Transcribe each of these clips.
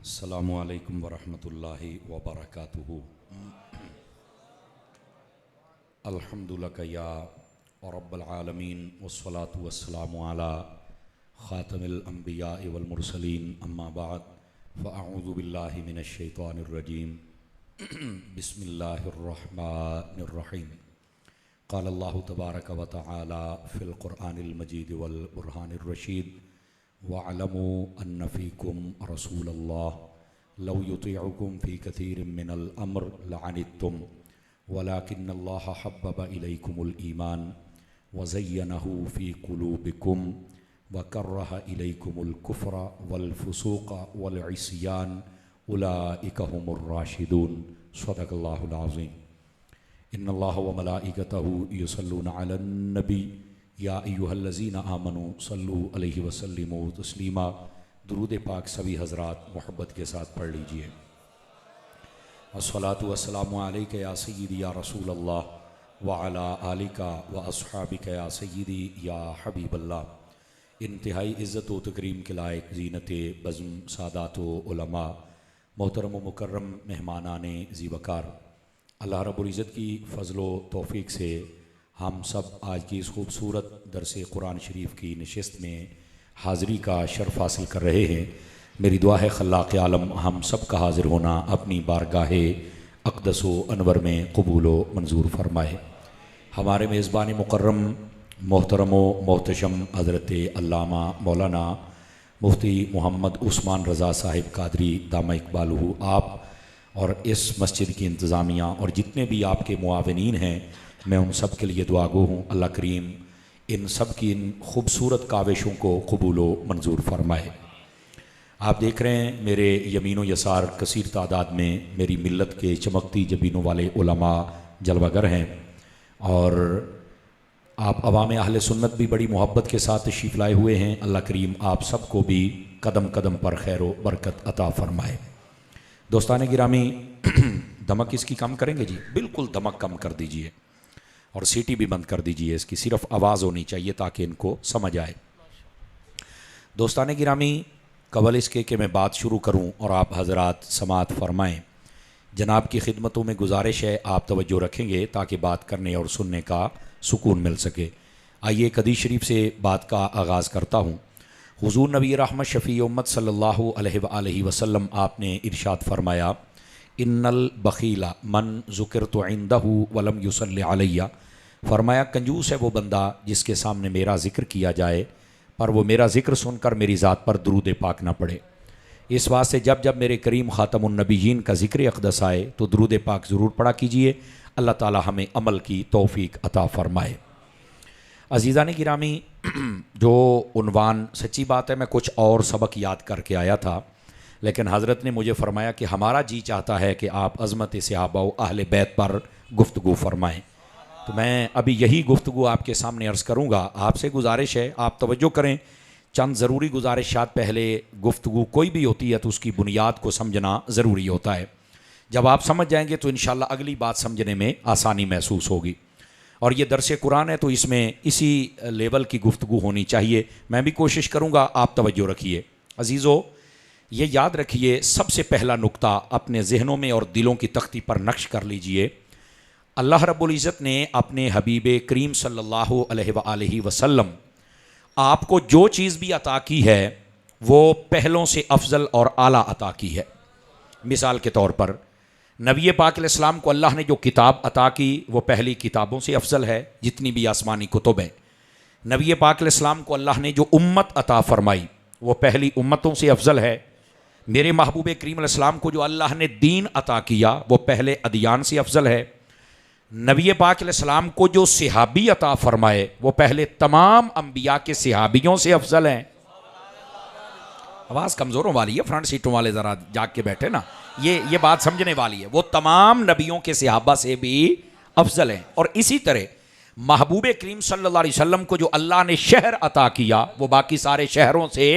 अस्सलामु अलैकुम वरहमतुल्लाहि वबरकातुहू। अल्हम्दुलिल्लाह या रब्बल आलमीन वस्सलातु वस्सलामु अला खातमिल अंबिया वल मुरसलीन अम्मा बाद फ़अऊज़ु बिल्लाहि मिनश शैतानिर रजीम बिस्मिल्लाहिर रहमानिर रहीम। क़ाल अल्लाहु तबारक व तआला फ़िल क़ुरआनिल मजीद वल बुरहानिर रशीद वअलमू अन्न फ़ीकुम रसूलल्लाह लौ युतीउकुम फ़ी कसीरिम मिनल अम्र लअनित्तुम वलाकिन्नल्लाह हब्बब इलैकुमुल ईमान वज़य्यनहु फ़ी क़ुलूबिकुम वकर्रह इलैकुमुल कुफ़्र वल फ़ुसूक़ वल इस्यान उलाइका हुमुर राशिदून। सदक़ल्लाहुल अज़ीम। इन्नल्लाह व मलाइकतहु युसल्लूना अलन नबी या अय्युहल्लज़ीना आमनू सल्लू अलैहि वसल्लिमू तस्लीमा। दुरूद पाक सभी हज़रात मोहब्बत के साथ पढ़ लीजिए। अस्सलातु वस्सलामु अलैका या सय्यदी या रसूल अल्लाह व अला आलिका व अस्हाबिका या सय्यदी या हबीबल्लाह। इंतहाई इज़्ज़त व तकरीम के लायक ज़ीनत बज़्म सादात व उलमा मोहतरम व मुकर्रम मेहमानाने ज़ीवकार, अल्लाह रब्बुल इज़्ज़त की फ़ज़ल व तौफ़ीक़ से हम सब आज की इस खूबसूरत दरस कुरान शरीफ की नशिस्त में हाज़री का शर्फ़ हासिल कर रहे हैं। मेरी दुआ है खल्लाक़ आलम हम सब का हाज़िर होना अपनी बारगाह अक़दस व अनवर में कबूल व मंजूर फ़रमाए। हमारे मेज़बान मुकर्रम मोहतरम व मोहतशम हज़रत अल्लामा मौलाना मुफ्ती मोहम्मद उस्मान रज़ा साहिब कादरी दामा इक़बालहू, आप और इस मस्जिद की इंतज़ामिया और जितने भी आपके मुआविनीन हैं, मैं उन सब के लिए दुआगो हूँ। अल्लाह करीम इन सब की इन खूबसूरत काविशों को कबूल व मंजूर फ़रमाए। आप देख रहे हैं मेरे यमीन व यसार कसीर तादाद में मेरी मिल्लत के चमकती जबीनों वाले उलमा जलवागर हैं और आप अवाम अहले सुन्नत भी बड़ी मोहब्बत के साथ तशरीफ़ लाए हुए हैं। अल्लाह करीम आप सबको भी कदम कदम पर खैर व बरकत अता फ़रमाए। दोस्तान गिरामी, धमक इसकी कम करेंगे जी, बिल्कुल धमक कम कर दीजिए और सीटी भी बंद कर दीजिए, इसकी सिर्फ आवाज़ होनी चाहिए ताकि इनको समझ आए। दोस्तान गिरामी, कबल इसके कि मैं बात शुरू करूं और आप हज़रात समात फ़रमाएँ, जनाब की खिदमतों में गुजारिश है आप तवज्जो रखेंगे ताकि बात करने और सुनने का सुकून मिल सके। आइए एक हदीस शरीफ से बात का आगाज़ करता हूँ। हुज़ूर नबी रहमत शफ़ी उम्मत सल्लल्लाहु अलैहि वसल्लम आपने इरशाद फरमाया, इन्नल बख़ीला मन ज़ुकिरतु इंदहु वलम युसल्लि अलैया। फरमाया कंजूस है वो बंदा जिसके सामने मेरा ज़िक्र किया जाए पर वो मेरा ज़िक्र सुनकर मेरी ज़ात पर दुरूद पाक ना पढ़े। इस वास्ते जब जब मेरे करीम ख़ातमुन नबीयीन का ज़िक्र अक़दस आए तो दुरूद पाक ज़रूर पढ़ा कीजिए। अल्लाह ताला हमें अमल की तौफ़ीक अता फ़रमाए। अज़ीज़ान गिरामी, जो उन्वान सच्ची बात है मैं कुछ और सबक याद करके आया था, लेकिन हज़रत ने मुझे फ़रमाया कि हमारा जी चाहता है कि आप अज़मत सहाबा व अहले बैत पर गुफ्तगू फ़रमाएँ। तो मैं अभी यही गुफ्तगू आपके सामने अर्ज़ करूँगा। आपसे गुजारिश है आप तवज्जो करें। चंद ज़रूरी गुजारिशात, पहले गुफ्तगू कोई भी होती है तो उसकी बुनियाद को समझना ज़रूरी होता है। जब आप समझ जाएंगे तो इंशाअल्लाह अगली बात समझने में आसानी महसूस होगी। और ये दरस कुरान है तो इसमें इसी लेवल की गुफ्तगू होनी चाहिए। मैं भी कोशिश करूँगा, आप तवज्जो रखिए। अजीज़ों, ये याद रखिए, सबसे पहला नुक्ता अपने जहनों में और दिलों की तख्ती पर नक्श कर लीजिए। अल्लाह रब्बुल इज़्ज़त ने अपने हबीब करीम सल्लल्लाहु अलैहि वसल्लम आपको जो चीज़ भी अता की है वो पहलों से अफजल और आला अता की है। मिसाल के तौर पर नबी पाक अलैहिस्सलाम को अल्लाह ने जो किताब अता की वो पहली किताबों से अफजल है, जितनी भी आसमानी कुतुब हैं। नबी पाक अलैहिस्सलाम को अल्लाह ने जो उम्मत अता फरमाई वो पहली उम्मतों से अफजल है। मेरे महबूब करीम अलैहिस्सलाम को जो अल्लाह ने दीन अता किया वो पहले अदियान से अफजल है। नबी पाक अलैहिस्सलाम को जो सिहाबी अता फरमाए वो पहले तमाम अंबिया के सिहाबियों से अफजल हैं। आवाज़ कमज़ोरों वाली है, फ्रंट सीटों वाले ज़रा जाग के बैठे ना, ये बात समझने वाली है। वो तमाम नबियों के सहाबा से भी अफजल हैं। और इसी तरह महबूब करीम सल्लल्लाहु अलैहि वसल्लम को जो अल्लाह ने शहर अता किया वो बाकी सारे शहरों से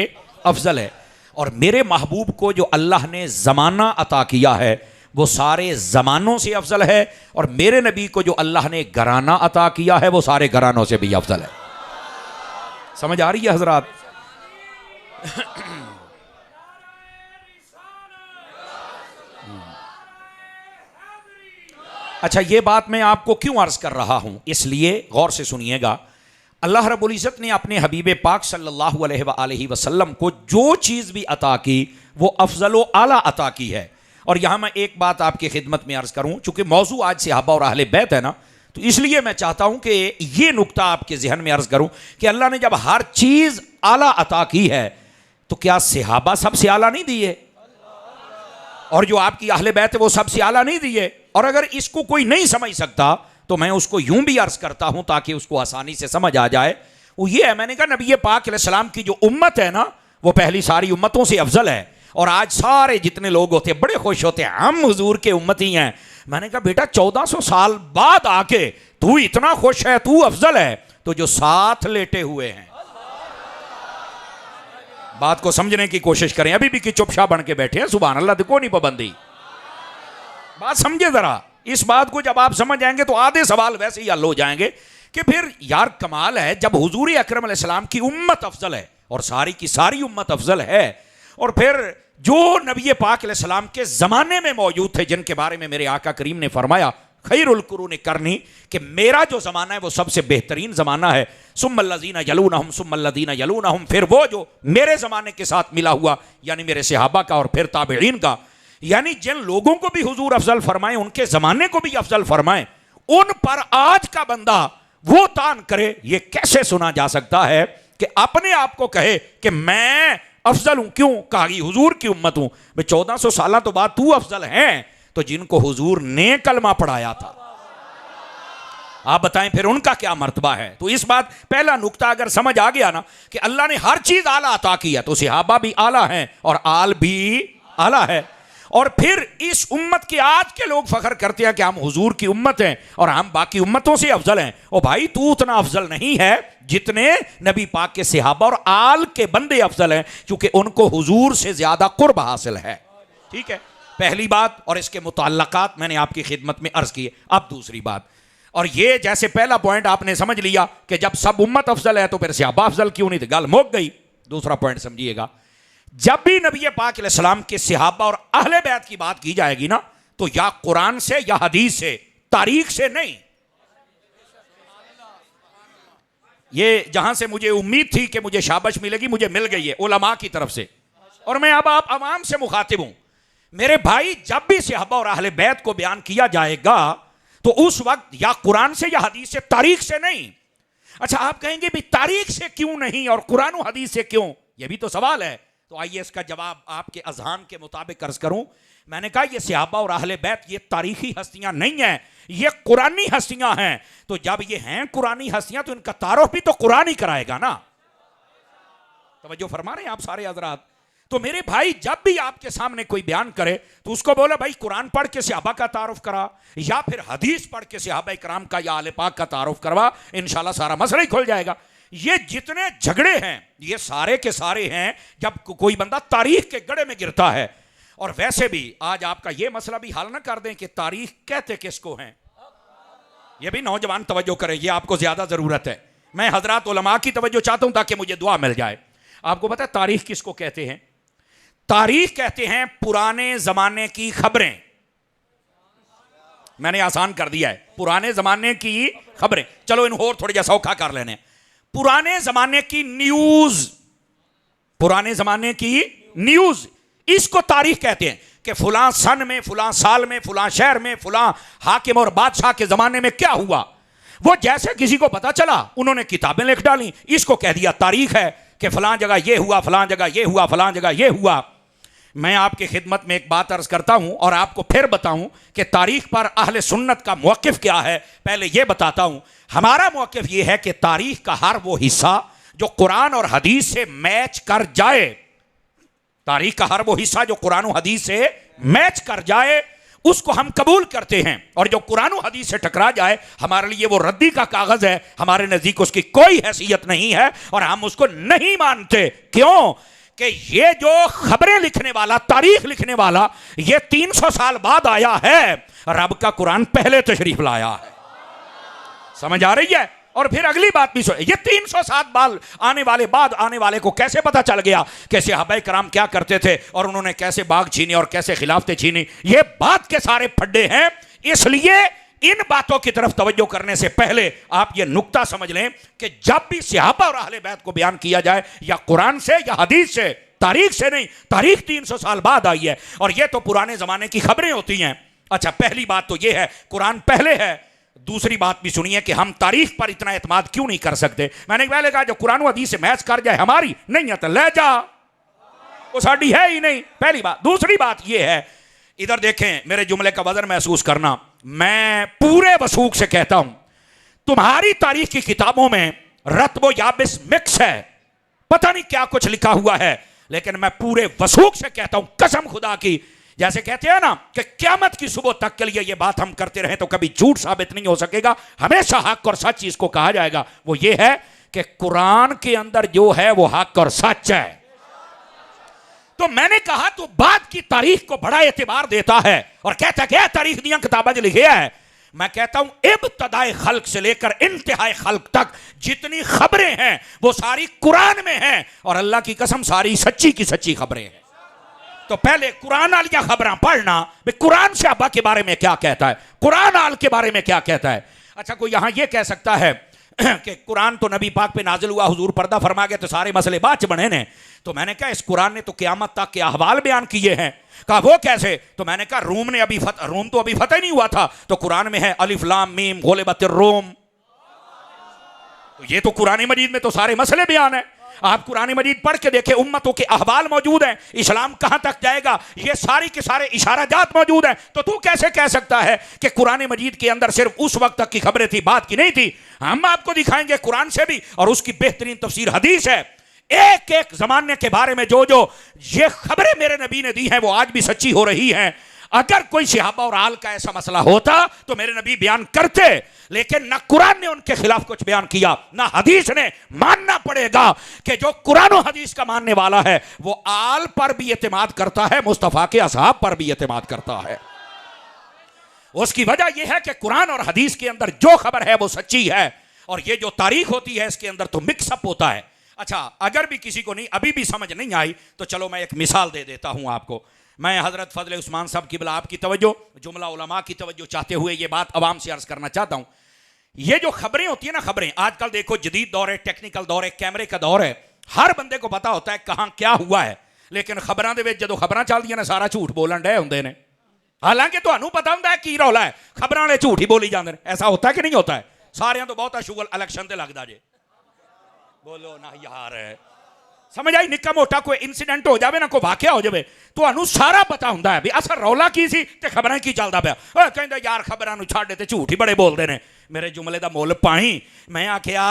अफजल है। और मेरे महबूब को जो अल्लाह ने ज़माना अता किया है वो सारे ज़मानों से अफजल है। और मेरे नबी को जो अल्लाह ने घराना अता किया है वो सारे घरानों से भी अफजल है। समझ आ रही है हज़रात? अच्छा, ये बात मैं आपको क्यों अर्ज कर रहा हूं, इसलिए गौर से सुनिएगा। अल्लाह रब्बुल इज़्ज़त ने अपने हबीब पाक सल्लल्लाहु अलैहि वसल्लम को जो चीज़ भी अता की वो अफजल व आला अता की है। और यहां मैं एक बात आपकी खिदमत में अर्ज करूं, चूंकि मौजू आज सहाबा और अहले बैत है ना, तो इसलिए मैं चाहता हूं कि ये नुक्ता आपके जहन में अर्ज करूं कि अल्लाह ने जब हर चीज़ आला अता की है तो क्या सहाबा सबसे आला नहीं दिए, और जो आपकी अहले बैत है वो सबसे आला नहीं दिए। और अगर इसको कोई नहीं समझ सकता तो मैं उसको यूं भी अर्ज करता हूं ताकि उसको आसानी से समझ आ जाए। वो ये है, मैंने कहा नबी पाक अलैहिस्सलाम की जो उम्मत है ना वो पहली सारी उम्मतों से अफजल है। और आज सारे जितने लोग होते हैं बड़े खुश होते हैं, हम हुजूर के उम्मती हैं। मैंने कहा बेटा 1400 साल बाद आके तू इतना खुश है, तू अफजल है, तो जो साथ लेटे हुए हैं, बात को समझने की कोशिश करें। अभी भी कि चुपचाप बन के बैठे हैं, सुभान अल्लाह, देखो नहीं पाबंदी। बात समझे जरा, इस बात को जब आप समझ जाएंगे तो आधे सवाल वैसे ही हल हो जाएंगे कि फिर यार कमाल है, जब हुजूर अकरम अलैहिस्सलाम की उम्मत अफजल है और सारी की सारी उम्मत अफजल है, और फिर जो नबी पाक अलैहिस्सलाम के ज़माने में मौजूद थे जिनके बारे में मेरे आका करीम ने फरमाया खैरुल कुरूनी करनी, कि मेरा जो ज़माना है वो सबसे बेहतरीन ज़माना है, सुम्मल्लज़ीना यलूनहुम सुम्मल्लज़ीना यलूनहुम, फिर वो जो मेरे ज़माने के साथ मिला हुआ यानी मेरे सहाबा का और फिर ताबईन का, यानी जिन लोगों को भी हुजूर अफजल फरमाए उनके ज़माने को भी अफजल फरमाए, उन पर आज का बंदा वो तान करे। ये कैसे सुना जा सकता है कि अपने आप को कहे कि मैं अफजल हूं, क्यों? कहा हुजूर की उम्मत हूं। मैं 1400 साल तो बाद तू अफजल है, तो जिनको हुजूर ने कलमा पढ़ाया था, आप बताएं फिर उनका क्या मर्तबा है। तो इस बात पहला नुक्ता अगर समझ आ गया ना कि अल्लाह ने हर चीज आला अता की है, तो सहाबा भी आला हैं और आल भी आला है। और फिर इस उम्मत के आज के लोग फख्र करते हैं कि हम हुजूर की उम्मत हैं और हम बाकी उम्मतों से अफजल हैं। ओ भाई, तू उतना अफजल नहीं है जितने नबी पाक के सहाबा और आल के बंदे अफजल हैं, क्योंकि उनको हुजूर से ज्यादा कुर्ब हासिल है। ठीक है, पहली बात। और इसके मुताल्लकात मैंने आपकी खिदमत में अर्ज किए। अब दूसरी बात, और ये जैसे पहला पॉइंट आपने समझ लिया कि जब सब उम्मत अफजल है तो फिर सहाबा अफजल क्यों नहीं थे, गल मुक गई। दूसरा पॉइंट समझिएगा, जब भी नबी पाक अलैहिस्सलाम के सहाबा और अहले बैत की बात की जाएगी ना, तो या कुरान से या हदीस से, तारीख से नहीं। ये जहां से मुझे उम्मीद थी कि मुझे शाबाश मिलेगी, मुझे मिल गई है उलमा की तरफ से। और मैं अब आप अवाम से मुखातिब हूं। मेरे भाई, जब भी सहाबा और अहले बैत को बयान किया जाएगा तो उस वक्त या कुरान से या हदीस से, तारीख से नहीं। अच्छा, आप कहेंगे भी तारीख से क्यों नहीं और कुरान और हदीस से क्यों, यह भी तो सवाल है। तो आइए इसका जवाब आपके अज़हान के मुताबिक अर्ज करूं। मैंने कहा ये सहाबा और अहले बैत ये तारीखी हस्तियां नहीं हैं, ये कुरानी हस्तियां हैं। तो जब ये हैं कुरानी हस्तियां तो इनका तारुफ भी तो कुरान ही कराएगा ना। तवज्जो फरमा रहे हैं आप सारे हजरात। तो मेरे भाई, जब भी आपके सामने कोई बयान करे तो उसको बोला भाई कुरान पढ़ के सहाबा का तारुफ करा, या फिर हदीस पढ़ के सहाबा इकराम का या आले पाक का तारुफ करवा, इंशाल्लाह सारा मसला ही खुल जाएगा। ये जितने झगड़े हैं ये सारे के सारे हैं जब कोई बंदा तारीख के गड़े में गिरता है। और वैसे भी आज आपका ये मसला भी हल ना कर दें कि तारीख कहते किसको हैं, ये भी नौजवान तवज्जो करें, ये आपको ज्यादा जरूरत है। मैं हजरात उलमा की तवज्जो चाहता हूं ताकि मुझे दुआ मिल जाए। आपको पता है तारीख किसको कहते हैं? तारीख कहते हैं पुराने जमाने की खबरें। मैंने आसान कर दिया है, पुराने जमाने की खबरें। चलो इन और थोड़ी जैसा औखा कर लेने। पुराने जमाने की न्यूज, पुराने जमाने की न्यूज, इसको तारीख कहते हैं कि फलां सन में, फलां साल में, फलां शहर में, फलां हाकिम और बादशाह के जमाने में क्या हुआ। वो जैसे किसी को पता चला उन्होंने किताबें लिख डाली, इसको कह दिया तारीख है कि फलां जगह ये हुआ, फलां जगह ये हुआ, फलां जगह ये हुआ। मैं आपकी खिदमत में एक बात अर्ज करता हूं और आपको फिर बताऊं कि तारीख पर अहले सुन्नत का मौक़िफ़ क्या है। पहले यह बताता हूं, हमारा मौक़िफ़ यह है कि तारीख का हर वो हिस्सा जो कुरान और हदीस से मैच कर जाए, तारीख का हर वो हिस्सा जो कुरान और हदीस से मैच कर जाए उसको हम कबूल करते हैं, और जो कुरान और हदीस से टकरा जाए हमारे लिए वो रद्दी का कागज है, हमारे नजदीक उसकी कोई हैसियत नहीं है और हम उसको नहीं मानते। क्यों? कि ये जो खबरें लिखने वाला, तारीख लिखने वाला, ये 300 साल बाद आया है, रब का कुरान पहले तशरीफ लाया है। समझ आ रही है? और फिर अगली बात भी सुनो, ये 307 बाल आने वाले बाद आने वाले को कैसे पता चल गया कि सहाबाए कराम क्या करते थे और उन्होंने कैसे बाग छीने और कैसे खिलाफतें छीनी? ये बात के सारे फड्डे हैं। इसलिए इन बातों की तरफ तवज्जो करने से पहले आप ये नुक्ता समझ लें कि जब भी सहाबा और अहले बैत को बयान किया जाए, या कुरान से या हदीस से, तारीख से नहीं, तारीख 300 साल बाद आई है और ये तो पुराने जमाने की खबरें होती हैं। अच्छा, पहली बात तो ये है कुरान पहले है। दूसरी बात भी सुनिए कि हम तारीख पर इतना एतमाद क्यों नहीं कर सकते। मैंने पहले कहा जो कुरान और हदीस से मैच कर जाए हमारी नहीं है तो ले जा, वो साड़ी है ही नहीं, पहली बात। दूसरी बात यह है, इधर देखें, मेरे जुमले का वजन महसूस करना, मैं पूरे वसूख से कहता हूं तुम्हारी तारीख की किताबों में रत्बो याबिस मिक्स है, पता नहीं क्या कुछ लिखा हुआ है, लेकिन मैं पूरे वसूख से कहता हूं कसम खुदा की, जैसे कहते हैं ना कि क़यामत की सुबह तक के लिए ये बात हम करते रहे तो कभी झूठ साबित नहीं हो सकेगा, हमेशा हक और सच चीज को कहा जाएगा। वो ये है कि कुरान के अंदर जो है वो हक और सच है। तो मैंने कहा तो बाद की तारीख को बड़ा एतबार देता है और कहता है कि तारीख दिया किताबें जो लिखे है। मैं कहता हूं इब्तदाए खल्क से लेकर इंतहाए खल्क तक जितनी खबरें हैं वो सारी कुरान में हैं, और अल्लाह की कसम सारी सच्ची की सच्ची खबरें हैं। तो पहले कुरान वाली खबरें पढ़ना, कुरान से अब्बा के बारे में क्या कहता है, कुरान आल के बारे में क्या कहता है। अच्छा, कोई यहां यह कह सकता है कि कुरान तो नबी पाक पे नाजिल हुआ, हुजूर पर्दा फरमा गए तो सारे मसले बाद बने ने। तो मैंने कहा इस कुरान ने तो क़यामत तक के अहवाल बयान किए हैं। कहा वो कैसे? तो मैंने कहा रूम तो अभी फतह नहीं हुआ था, तो कुरान में है अलिफ लाम मीम गुलिबतिर रूम। तो ये तो कुरान मजीद में तो सारे मसले बयान है। आप कुरान मजीद पढ़ के देखें, उम्मतों के अहवाल मौजूद हैं, इस्लाम कहां तक जाएगा ये सारी के सारे इशाराजात मौजूद हैं। तो तू कैसे कह सकता है कि कुरान मजीद के अंदर सिर्फ उस वक्त तक की खबरें थी, बात की नहीं थी? हम आपको दिखाएंगे कुरान से भी, और उसकी बेहतरीन तफसीर हदीस है। एक एक जमाने के बारे में जो जो ये खबरें मेरे नबी ने दी हैं वो आज भी सच्ची हो रही हैं। अगर कोई सहाबा और आल का ऐसा मसला होता तो मेरे नबी बयान करते, लेकिन ना कुरान ने उनके खिलाफ कुछ बयान किया ना हदीस ने। मानना पड़ेगा कि जो कुरान और हदीस का मानने वाला है वो आल पर भी एतमाद करता है, मुस्तफा के असहाब पर भी एतमाद करता है। उसकी वजह यह है कि कुरान और हदीस के अंदर जो खबर है वो सच्ची है, और ये जो तारीख होती है इसके अंदर तो मिक्सअप होता है। अच्छा, अगर भी किसी को नहीं अभी भी समझ नहीं आई तो चलो मैं एक मिसाल दे देता हूं आपको। मैं हजरत फजल उस्मान साहब की आपकी तवज्जो, जुमला उलमा की तवज्जो चाहते हुए ये बात अवाम से अर्ज करना चाहता हूं। ये जो खबरें होती है ना, खबरें आजकल देखो जदीद दौर है, टेक्निकल दौर है, कैमरे का दौर है, हर बंदे को पता होता है कहां क्या हुआ है। लेकिन खबरों के जो खबर चलती ना सारा झूठ बोलन डे होंगे ने, हालांकि तुहानू पता होंगे की रौला है, खबरों वाले झूठ ही बोली जाते हैं। ऐसा होता है कि नहीं होता है? सारियां तो बहुत शुगर इलेक्शन से लगता जे, बोलो ना यार, समझ आई? निक्का मोटा कोई इंसीडेंट हो जाए ना, कोई वाकया हो जाए, तो सारा पता होंगे है भी असल रौला की सी ते खबरें की चलता पाया। कहते यार खबरों छाड़े ते झूठ ही बड़े बोलते हैं। मेरे जुमले का मुल पाई। मैं आख्या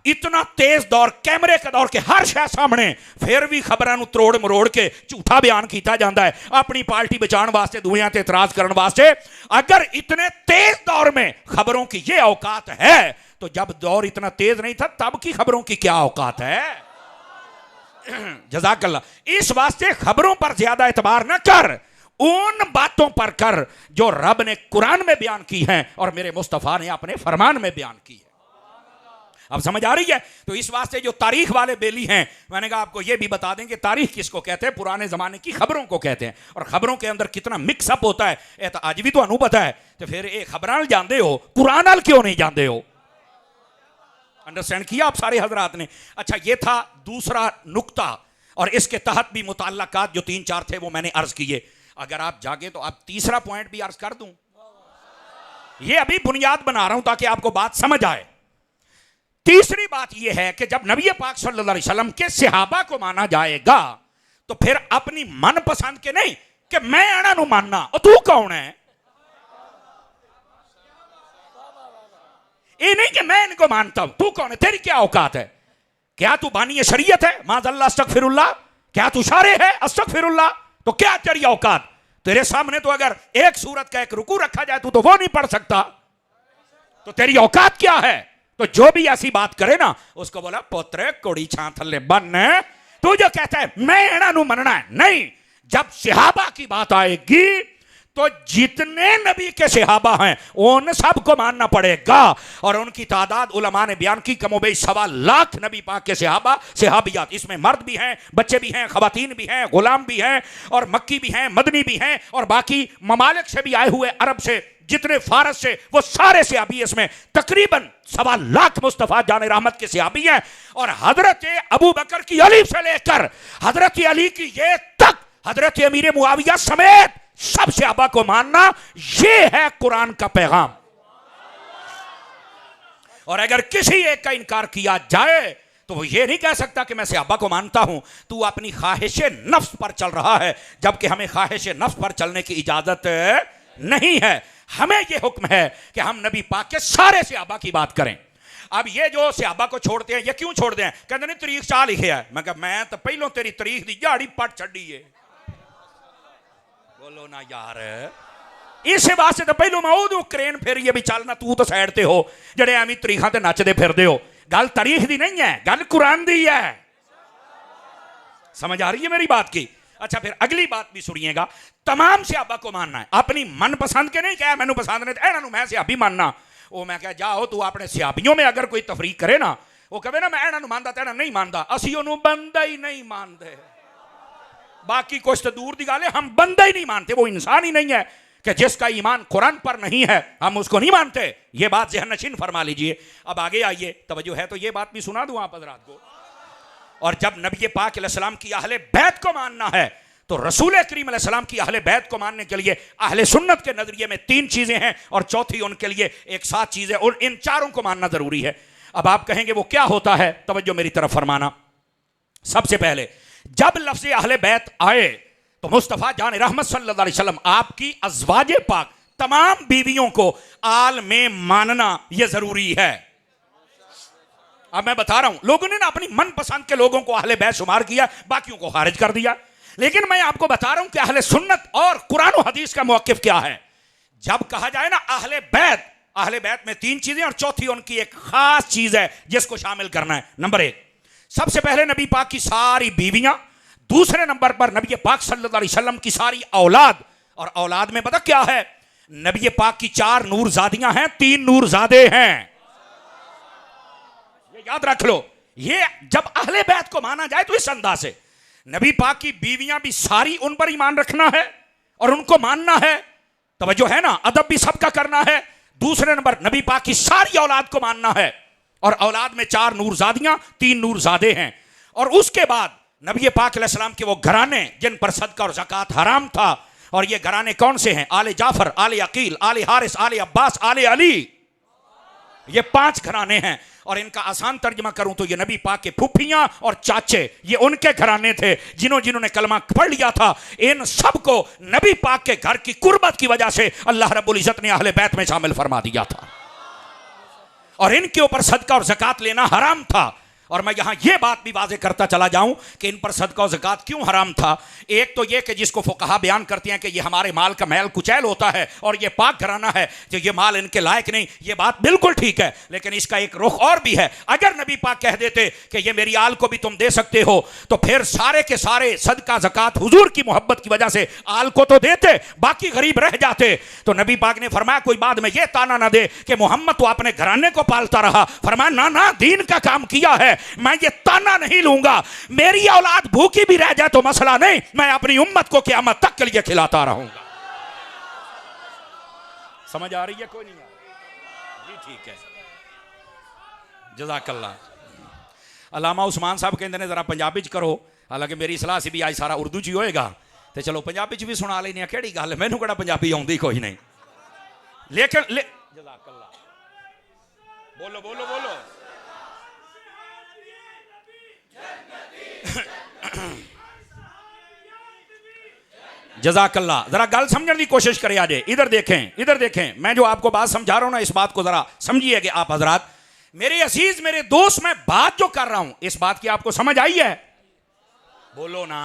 इतना तेज दौर, कैमरे का दौर के हर शय सामने, फिर भी खबरों तरोड़ मरोड़ के झूठा बयान किया जाता है अपनी पार्टी बचाने वास्ते, दुनिया से इतराज करने वास्ते। अगर इतने तेज दौर में खबरों की ये औकात है तो जब दौर इतना तेज नहीं था तब की खबरों की क्या औकात है? जज़ाकल्लाह। इस वास्ते खबरों पर ज्यादा एतबार न कर, उन बातों पर कर जो रब ने कुरान में बयान की हैं और मेरे मुस्तफा ने अपने फरमान में बयान की है। अब समझ आ रही है? तो इस वास्ते जो तारीख वाले बेली हैं, मैंने कहा आपको ये भी बता दें कि तारीख किसको कहते हैं? पुराने जमाने की खबरों को कहते हैं। और खबरों के अंदर कितना मिक्सअप होता है ये तो आज भी तो पता है। तो फिर ये खबरां जानते हो, कुरान नाल क्यों नहीं जानते हो? अंडरस्टैंड किया आप सारे हजरात ने? अच्छा, ये था दूसरा नुक्ता, और इसके तहत भी मुताल्लकात जो 3-4 थे वो मैंने अर्ज किए। अगर आप जागे तो आप तीसरा पॉइंट भी अर्ज कर दूं। ये अभी बुनियाद बना रहा हूं ताकि आपको बात समझ आए। तीसरी बात यह है कि जब नबी पाक सल्लल्लाहु अलैहि वसल्लम के सहाबा को माना जाएगा तो फिर अपनी मनपसंद के नहीं कि मैं आना नू मानना, और तू कौन है? ये नहीं कि मैं इनको मानता हूं, तू कौन है? तेरी क्या औकात है? क्या तू बानी शरीयत है? माज़अल्लाह अस्तगफिरुल्लाह। क्या तू शारे है? अस्तगफिरुल्लाह। तो क्या तेरी औकात? तेरे सामने तो अगर एक सूरत का एक रुकू रखा जाए तो वो नहीं पढ़ सकता, तो तेरी औकात क्या है? तो जो भी ऐसी बात करे ना उसको बोला पुत्र कोड़ी छां थल्ले बन। तू जो कहता है मैं एना नू मनना है, नहीं। जब सहाबा की बात आएगी तो जितने नबी के सहाबा हैं उन सबको मानना पड़ेगा। और उनकी तादाद उलमा ने बयान की कमोबेश 1.25 लाख नबी पाक के सहाबा सहाबियात। इसमें मर्द भी हैं, बच्चे भी हैं, खवातीन भी हैं, गुलाम भी हैं, और मक्की भी हैं, मदनी भी हैं, और बाकी ममालिक से भी आए हुए, अरब से, जितने फारस से, वो सारे सहाबी इसमें तकरीबन 1.25 लाख मुस्तफा जान रहमत के सहाबी हैं। और हजरत अबू बकर की अली से लेकर हजरत अली की ये तक हजरत अमीर मुआविया समेत सब सहाबा को मानना, ये है कुरान का पैगाम। और अगर किसी एक का इनकार किया जाए तो वो ये नहीं कह सकता कि मैं सहाबा को मानता हूं, तू अपनी ख्वाहिश नफ्स पर चल रहा है, जबकि हमें ख्वाहिश नफ्स पर चलने की इजाजत नहीं है। हमें यह हुक्म है कि हम नबी पाक के सारे सहाबा की बात करें। अब ये जो सहाबा को छोड़ते हैं, ये क्यों छोड़ते हैं? कहते नहीं तरीक चा लिखे है। मैं कहा मैं तो पहलों तेरी तरीक दी झाड़ी पट छड़ी है। बोलो ना यार, इस वास्ते तो पहलू मैं उदू क्रेन फिर ये भी चलना, तू तो साइड ते हो जड़े एवं तरीखा ते नचदे फिरदे हो। गल तारीख दी नहीं है, गल कुरान दी है। समझ आ रही है मेरी बात की? अच्छा, फिर अगली बात भी सुनिएगा। तमाम सहाबा को मानना है, अपनी मनपसंद के नहीं कहा मैनू पसंद नहीं इन्हों मैं सहाबी मानना। वो मैं कहा जाओ तू अपने सहाबियों में अगर कोई तफरीक करे ना, वो कहे ना मैं इन्हों मानता तो नहीं मानता, असी उन्होंने बंदा ही नहीं मानते। बाकी कुछ तो दूर दी गल है, हम बंदा ही नहीं मानते। वो इंसान ही नहीं है कि जिसका ईमान कुरान पर नहीं है हम उसको नहीं मानते। ये बात ज़हन नशीन फरमा लीजिए। अब आगे आइए, तवज्जो है तो ये बात भी सुना दूं आप हज़रात को। और जब नबी पाक अलैहिस्सलाम की अहले बैत को मानना है तो रसूल करीम अलैहिस्सलाम की अहले बैत को मानने के लिए अहले सुन्नत के नजरिए में 3 चीजें हैं, और चौथी उनके लिए एक 7 चीजें, और इन चारों को मानना जरूरी है। अब आप कहेंगे वो क्या होता है? तवज्जो मेरी तरफ फरमाना। सबसे पहले जब लफ्ज़ अहले बैत आए तो मुस्तफ़ा जान रहमत सल्लल्लाहु अलैहि वसल्लम आपकी अज़वाजे पाक तमाम बीवियों को आल में मानना यह जरूरी है। अब मैं बता रहा हूं, लोगों ने ना अपनी मनपसंद के लोगों को अहले बैत शुमार किया, बाकियों को खारिज कर दिया। लेकिन मैं आपको बता रहा हूं कि अहले सुन्नत और कुरान और हदीस का मौक़िफ़ क्या है। जब कहा जाए ना अहले बैत में 3 चीजें और चौथी उनकी एक खास चीज है जिसको शामिल करना है। नंबर 1, सबसे पहले नबी पाक की सारी बीवियां। दूसरे नंबर पर नबी पाक सल्लल्लाहु अलैहि वसल्लम की सारी औलाद। और औलाद में पता क्या है? नबी पाक की 4 नूरजादियां हैं, 3 नूरजादे हैं। ये याद रख लो। ये जब अहले बैत को माना जाए तो इस अंदाज से नबी पाक की बीवियां भी सारी उन पर ईमान रखना है और उनको मानना है। तवज्जो है ना, अदब भी सबका करना है। दूसरे नंबर नबी पाक की सारी औलाद को मानना है, और औलाद में 4 नूरजादियां, 3 नूरजादे हैं। और उसके बाद नबी पाक अलैहिस्सलाम के वो घराने जिन पर सदका और ज़कात हराम था, और ये घराने कौन से हैं? आले जाफर, आले अकील, आले हारिस, आले अब्बास, आले अली। ये 5 घराने हैं। और इनका आसान तर्जमा करूं तो ये नबी पाक के फूफियां और चाचे, ये उनके घराने थे जिन्होंने कलमा पढ़ लिया था। इन सबको नबी पाक के घर की कुर्बत की वजह से अल्लाह रब्बुल इज्जत ने अहले बैत में शामिल फरमा दिया था, और इनके ऊपर सदका और ज़कात लेना हराम था। और मैं यहां यह बात भी वाज़ेह करता चला जाऊं कि इन पर सदका और ज़कात क्यों हराम था। एक तो यह कि जिसको फुक़हा बयान करते हैं कि यह हमारे माल का मैल कुचैल होता है और यह पाक घराना है, जो ये माल इनके लायक नहीं, यह बात बिल्कुल ठीक है। लेकिन इसका एक रुख और भी है। अगर नबी पाक कह देते कि यह मेरी आल को भी तुम दे सकते हो, तो फिर सारे के सारे सदका ज़कात हुजूर की मोहब्बत की वजह से आल को तो देते, बाकी गरीब रह जाते। तो नबी पाक ने फरमाया कोई बाद में यह ताना ना दे कि मोहम्मद तो अपने घराने को पालता रहा। फरमाया ना ना, दीन का काम किया है, मैं ये ताना नहीं लूंगा। मेरी औलाद भूखी भी रह जाए तो मसला नहीं, मैं अपनी उम्मत को क़यामत तक के लिए खिलाता रहूंगा। समझ आ रही है? कोई नहीं आ रही? जी ठीक है, जज़ाकल्लाह। अल्लामा उस्मान साहब कहते हैं जरा पंजाबी च करो, हालांकि मेरी सलाह से भी आज सारा उर्दू च ही होएगा, तो चलो पंजाबी च भी सुना लेने। केड़ी गल, मैनू केड़ा पंजाबी आउंदी कोई नहीं। लेकिन जज़ाकल्लाह, बोलो बोलो बोलो। जज़ाकल्लाह। जरा गल समझने की कोशिश करें। आज इधर देखें, इधर देखें। मैं जो आपको बात समझा रहा हूं ना, इस बात को जरा समझिए कि आप हजरात, मेरे अजीज, मेरे दोस्त, मैं बात जो कर रहा हूं इस बात की आपको समझ आई है? बोलो ना।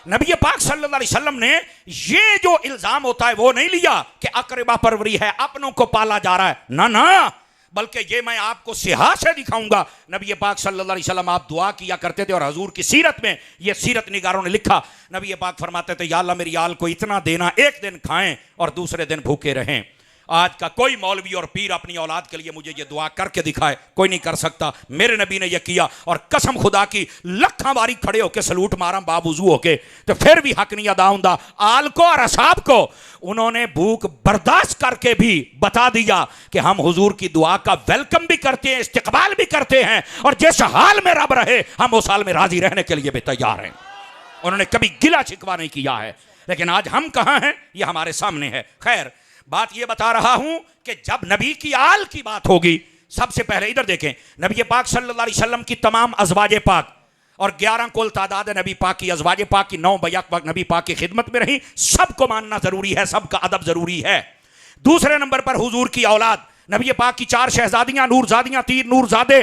नबी पाक सल्लल्लाहु अलैहि वसल्लम ने ये जो इल्जाम होता है वो नहीं लिया कि अकरबा परवरी है, अपनों को पाला जा रहा है। ना ना, बल्कि ये मैं आपको सिहा से दिखाऊंगा। नबी पाक सल्लल्लाहु अलैहि वसल्लम आप दुआ किया करते थे और हजूर की सीरत में ये सीरत निगारों ने लिखा, नबी पाक फरमाते थे या अल्लाह मेरी आल को इतना देना एक दिन खाएं और दूसरे दिन भूखे रहें। आज का कोई मौलवी और पीर अपनी औलाद के लिए मुझे ये दुआ करके दिखाए, कोई नहीं कर सकता। मेरे नबी ने यह किया और कसम खुदा की लखा बारी खड़े होके सलूट मारा बावजू होके, तो फिर भी हक नहीं अदा हुंदा। आल को और असाब को उन्होंने भूख बर्दाश्त करके भी बता दिया कि हम हुजूर की दुआ का वेलकम भी करते हैं, इस्तिकबाल भी करते हैं, और जिस हाल में रब रहे हम उस हाल में राजी रहने के लिए भी तैयार हैं। उन्होंने कभी गिला शिकवा नहीं किया है। लेकिन आज हम कहां हैं, यह हमारे सामने है। खैर, बात यह बता रहा हूं कि जब नबी की आल की बात होगी, सबसे पहले इधर देखें, नबी पाक सल्लल्लाहु अलैहि वसल्लम की तमाम अज़वाज पाक और 11 कुल तादाद नबी पाक की अज़वाज पाक की 9 बैक पाक नबी पाक की खिदमत में रही। सबको मानना जरूरी है, सबका अदब जरूरी है। दूसरे नंबर पर हुजूर की औलाद, नबी पाक की 4 शहजादियां, नूरजादियां, 3 नूरजादे,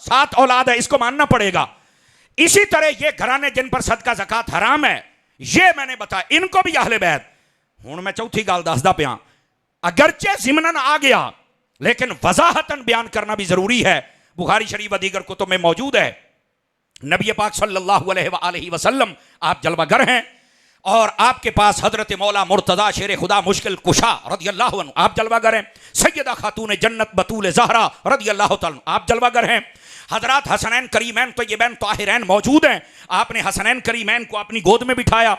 7 औलाद है, इसको मानना पड़ेगा। इसी तरह ये घराने जिन पर सदका ज़कात हराम है, ये मैंने बताया, इनको भी अहले बैत। हुण मैं चौथी गल दसदा पिया, अगरचे ज़िमनन आ गया लेकिन वजाहतन बयान करना भी जरूरी है। बुखारी शरीफ व दीगर कुतुब में मौजूद है। नबी पाक सल्लल्लाहु अलैहि वसल्लम आप जलवागर हैं और आपके पास हजरत मौला मुर्तज़ा शेर खुदा मुश्किल कुशा रदियल्लाहु अन्हु आप जलवागर हैं। सैयदा खातून जन्नत बतूल ज़हरा रदियल्लाहु तआला आप जलवागर हैं। हजरत हसनैन करीमैन तय्यबैन ताहिरैन मौजूद हैं। आपने हसनैन करीमैन को अपनी गोद में बिठाया,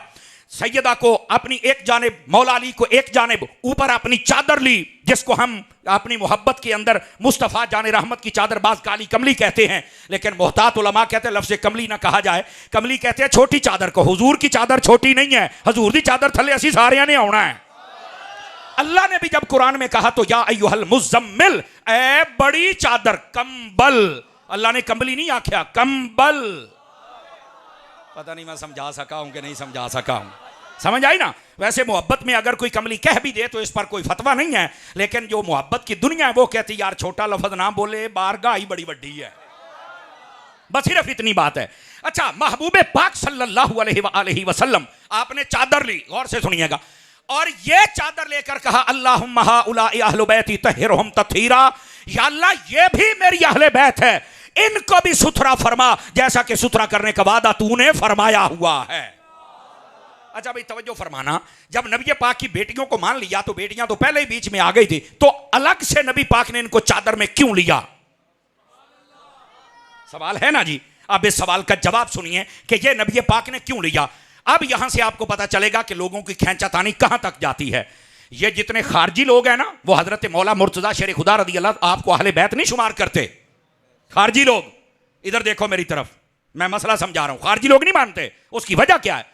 सैयदा को अपनी एक जानिब, मौला अली को एक जानिब, ऊपर अपनी चादर ली, जिसको हम अपनी मोहब्बत के अंदर मुस्तफ़ा जाने रहमत की चादर बाज काली कमली कहते हैं, लेकिन मोहतात उलमा कहते हैं लफ्ज़ कमली ना कहा जाए, कमली कहते हैं छोटी चादर को। हुजूर की चादर छोटी नहीं है, हुजूर की चादर थले असी सारियां ने आना है। अल्लाह ने भी जब कुरान में कहा तो या अय्युहल मुज़म्मिल, ए बड़ी चादर, कंबल, अल्लाह ने कमली नहीं आख्या, कंबल। पता नहीं मैं समझा सका हूं कि नहीं समझा सका हूं, समझ आई ना। वैसे मोहब्बत में अगर कोई कमली कह भी दे तो इस पर कोई फतवा नहीं है, लेकिन जो मोहब्बत की दुनिया है वो कहती यार छोटा लफ्ज ना बोले, बारगाह ही बड़ी बड़ी है, बस सिर्फ इतनी बात है। अच्छा, महबूबे पाक सल्लल्लाहु अलैहि वसल्लम आपने चादर ली, गौर से सुनिएगा, और ये चादर लेकर कहा अल्लाहुम्मा हाउलाई अहलु बैती तहिरहुम तत्हीरा, या अल्लाह ये भी मेरी अहले बैत है, इनको भी सुथरा फरमा जैसा कि सुथरा करने का वादा तूने फरमाया हुआ है। अच्छा भाई तवज्जो फरमाना, जब नबी पाक की बेटियों को मान लिया तो बेटियां तो पहले ही बीच में आ गई थी, तो अलग से नबी पाक ने इनको चादर में क्यों लिया? सवाल है ना जी। अब इस सवाल का जवाब सुनिए कि ये नबी पाक ने क्यों लिया। अब यहां से आपको पता चलेगा कि लोगों की खींचातानी कहां तक जाती है। ये जितने खारजी लोग हैं ना, वो हजरत मौला मुर्तज़ा शेर खुदा रज़ी अल्लाह आपको अहले बैत नहीं शुमार करते। खारजी लोग, इधर देखो मेरी तरफ, मैं मसला समझा रहा हूं। खारजी लोग नहीं मानते, उसकी वजह क्या है?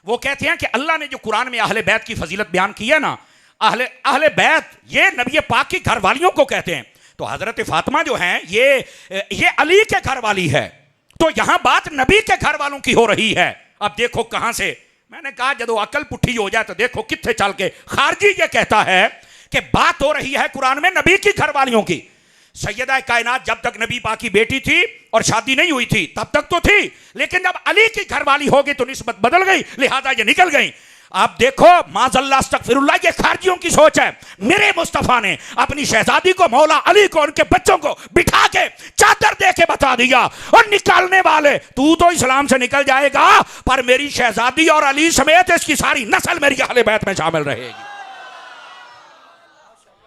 वो कहते हैं कि अल्लाह ने जो कुरान में अहले बैत की फजीलत बयान की है ना, अहले बैत ये नबी पाक की घर वालियों को कहते हैं। तो हजरत फातिमा जो हैं ये अली के घर वाली है, तो यहां बात नबी के घर वालों की हो रही है। अब देखो कहां से, मैंने कहा जब अकल पुट्ठी हो जाए तो देखो कितने चल के खारजी ये कहता है कि बात हो रही है कुरान में नबी की घर वालियों की। सैयदा कायनात जब तक नबी पाक की बेटी थी और शादी नहीं हुई थी तब तक तो थी, लेकिन जब अली की घरवाली हो गई तो निस्बत बदल गई, लिहाजा ये निकल गई। आप देखो माज़अल्लाह अस्तगफिरुल्लाह, ये खारजियों की सोच है। मेरे मुस्तफ़ा ने अपनी शहजादी को, मौला अली को, उनके बच्चों को बिठा के चादर दे के बता दिया, और निकालने वाले तू तो इस्लाम से निकल जाएगा पर मेरी शहजादी और अली समेत इसकी सारी नस्ल मेरी अहले बैत में शामिल रहेगी।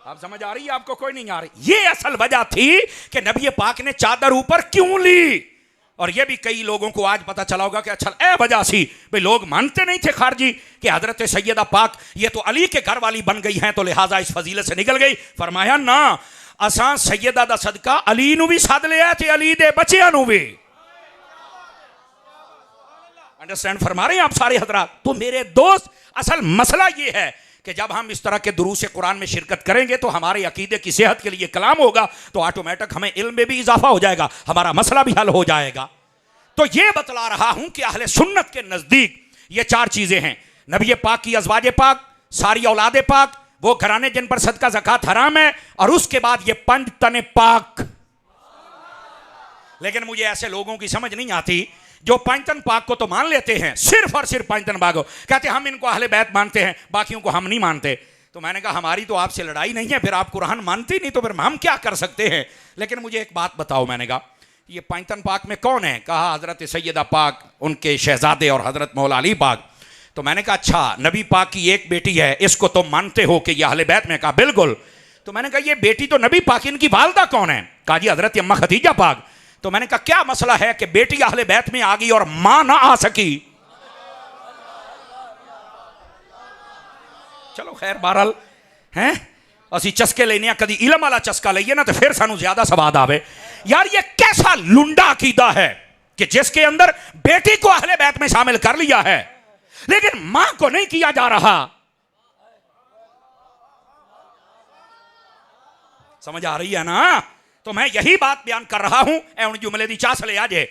आप समझ आ रही है आपको? कोई नहीं आ रही। ये असल वजह थी कि नबी पाक ने चादर ऊपर क्यों ली। और ये भी कई लोगों को आज पता चला होगा कि अच्छा ए वजह सी भाई लोग मानते नहीं थे खारजी कि हजरत सैयदा पाक ये तो अली के घर वाली बन गई हैं, तो लिहाजा इस फजीलत से निकल गई। फरमाया ना, असां सैयदा दा सदका अली नू भी सद लिया ते अली दे बच्चियां नू भी। अंडरस्टैंड फरमा रहे हैं आप सारे हजरात? तो मेरे दोस्त, असल मसला ये है कि जब हम इस तरह के दुरूस कुरान में शिरकत करेंगे तो हमारे अकीदे की सेहत के लिए कलाम होगा, तो ऑटोमेटिक हमें इल्म में भी इजाफा हो जाएगा, हमारा मसला भी हल हो जाएगा। तो ये बतला रहा हूं कि अहले सुन्नत के नजदीक ये 4 चीजें हैं। नबी पाक की अज़वाज पाक, सारी औलाद पाक, वो घराने जिन पर सदका ज़कात हराम है, और उसके बाद ये 5 तने पाक। लेकिन मुझे ऐसे लोगों की समझ नहीं आती जो 5 तन पाक को तो मान लेते हैं, सिर्फ और सिर्फ 5 तन पाक को कहते हैं हम इनको अहले बैत मानते हैं, बाकियों को हम नहीं मानते। तो मैंने कहा हमारी तो आपसे लड़ाई नहीं है, फिर आप कुरान मानती नहीं तो फिर हम क्या कर सकते हैं, लेकिन मुझे एक बात बताओ। मैंने कहा ये पैंतन पाक में कौन है? कहा हजरत सैयदा पाक, उनके शहजादे और हजरत मौला अली पाक। तो मैंने कहा अच्छा, नबी पाक की एक बेटी है, इसको तुम मानते हो कि यह अहले बैत में? कहा बिल्कुल। तो मैंने कहा ये बेटी तो नबी पाक, इनकी वालदा कौन है? कहा जी हजरत अम्मा खदीजा पाक। तो मैंने कहा क्या मसला है कि बेटी अहले बैत में आ गई और मां ना आ सकी? चलो खैर, बहरहाल हैं असी चस्के लेने, कभी इलम वाला चस्का लईए ना तो फिर सानू ज्यादा सवाद आवे। यार ये कैसा लुंडा अकीदा है कि जिसके अंदर बेटी को अहले बैत में शामिल कर लिया है लेकिन मां को नहीं किया जा रहा। समझ आ रही है ना? तो मैं यही बात बयान कर रहा हूं। ए उन जुमले दी चास ले आजे।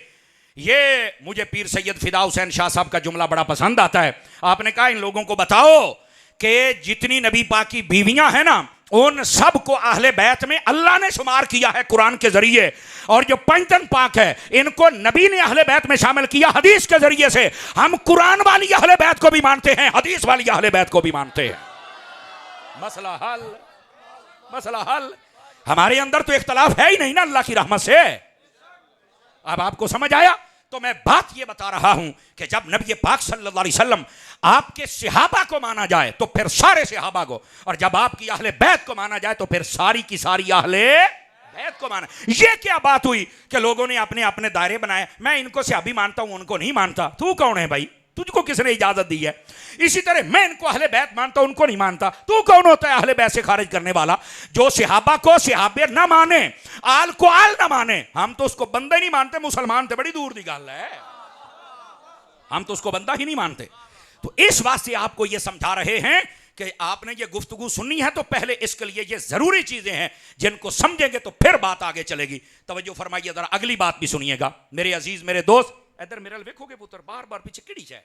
ये मुझे पीर सैयद फिदा हुसैन शाह साहब का जुमला बड़ा पसंद आता है। आपने कहा इन लोगों को बताओ कि जितनी नबी पाक की बीवियां हैं ना, उन सब को अहले बैत में अल्लाह ने शुमार किया है कुरान के जरिए, और जो पैंतन पाक है इनको नबी ने अहले बैत में शामिल किया हदीस के जरिए से। हम कुरान वाली अहले बैत को भी मानते हैं, हदीस वाली अहले बैत को भी मानते हैं। मसला हल, मसला हल। हमारे अंदर तो इख्तलाफ है ही नहीं ना अल्लाह की रहमत से। अब आपको समझ आया? तो मैं बात ये बता रहा हूं कि जब नबी पाक सल्लल्लाहु अलैहि वसल्लम आपके सहाबा को माना जाए तो फिर सारे सहाबा को, और जब आपकी अहले बैत को माना जाए तो फिर सारी की सारी अहले बैत को माना। ये क्या बात हुई कि लोगों ने अपने अपने दायरे बनाए? मैं इनको सहाबी मानता हूं, उनको नहीं मानता। तू कौन है भाई? तुझको किसने इजाजत दी है? इसी तरह मैं इनको अहले बैत मानता हूं, उनको नहीं मानता। तू कौन होता है अहले बैत से खारिज करने वाला? जो सहाबा को सहाबे ना माने, आल को आल ना माने, हम तो उसको बंदा ही नहीं मानते। मुसलमान तो बड़ी दूर की गल है, हम तो उसको बंदा ही नहीं मानते। तो इस वास्ते आपको यह समझा रहे हैं कि आपने ये गुफ्तगू सुननी है तो पहले इसके लिए ये जरूरी चीजें हैं जिनको समझेंगे तो फिर बात आगे चलेगी। तवज्जो फरमाइए, जरा अगली बात भी सुनिएगा मेरे अजीज, मेरे दोस्त। इधर मेरे वेखोगे पुत्र, बार बार पीछे किड़ी है,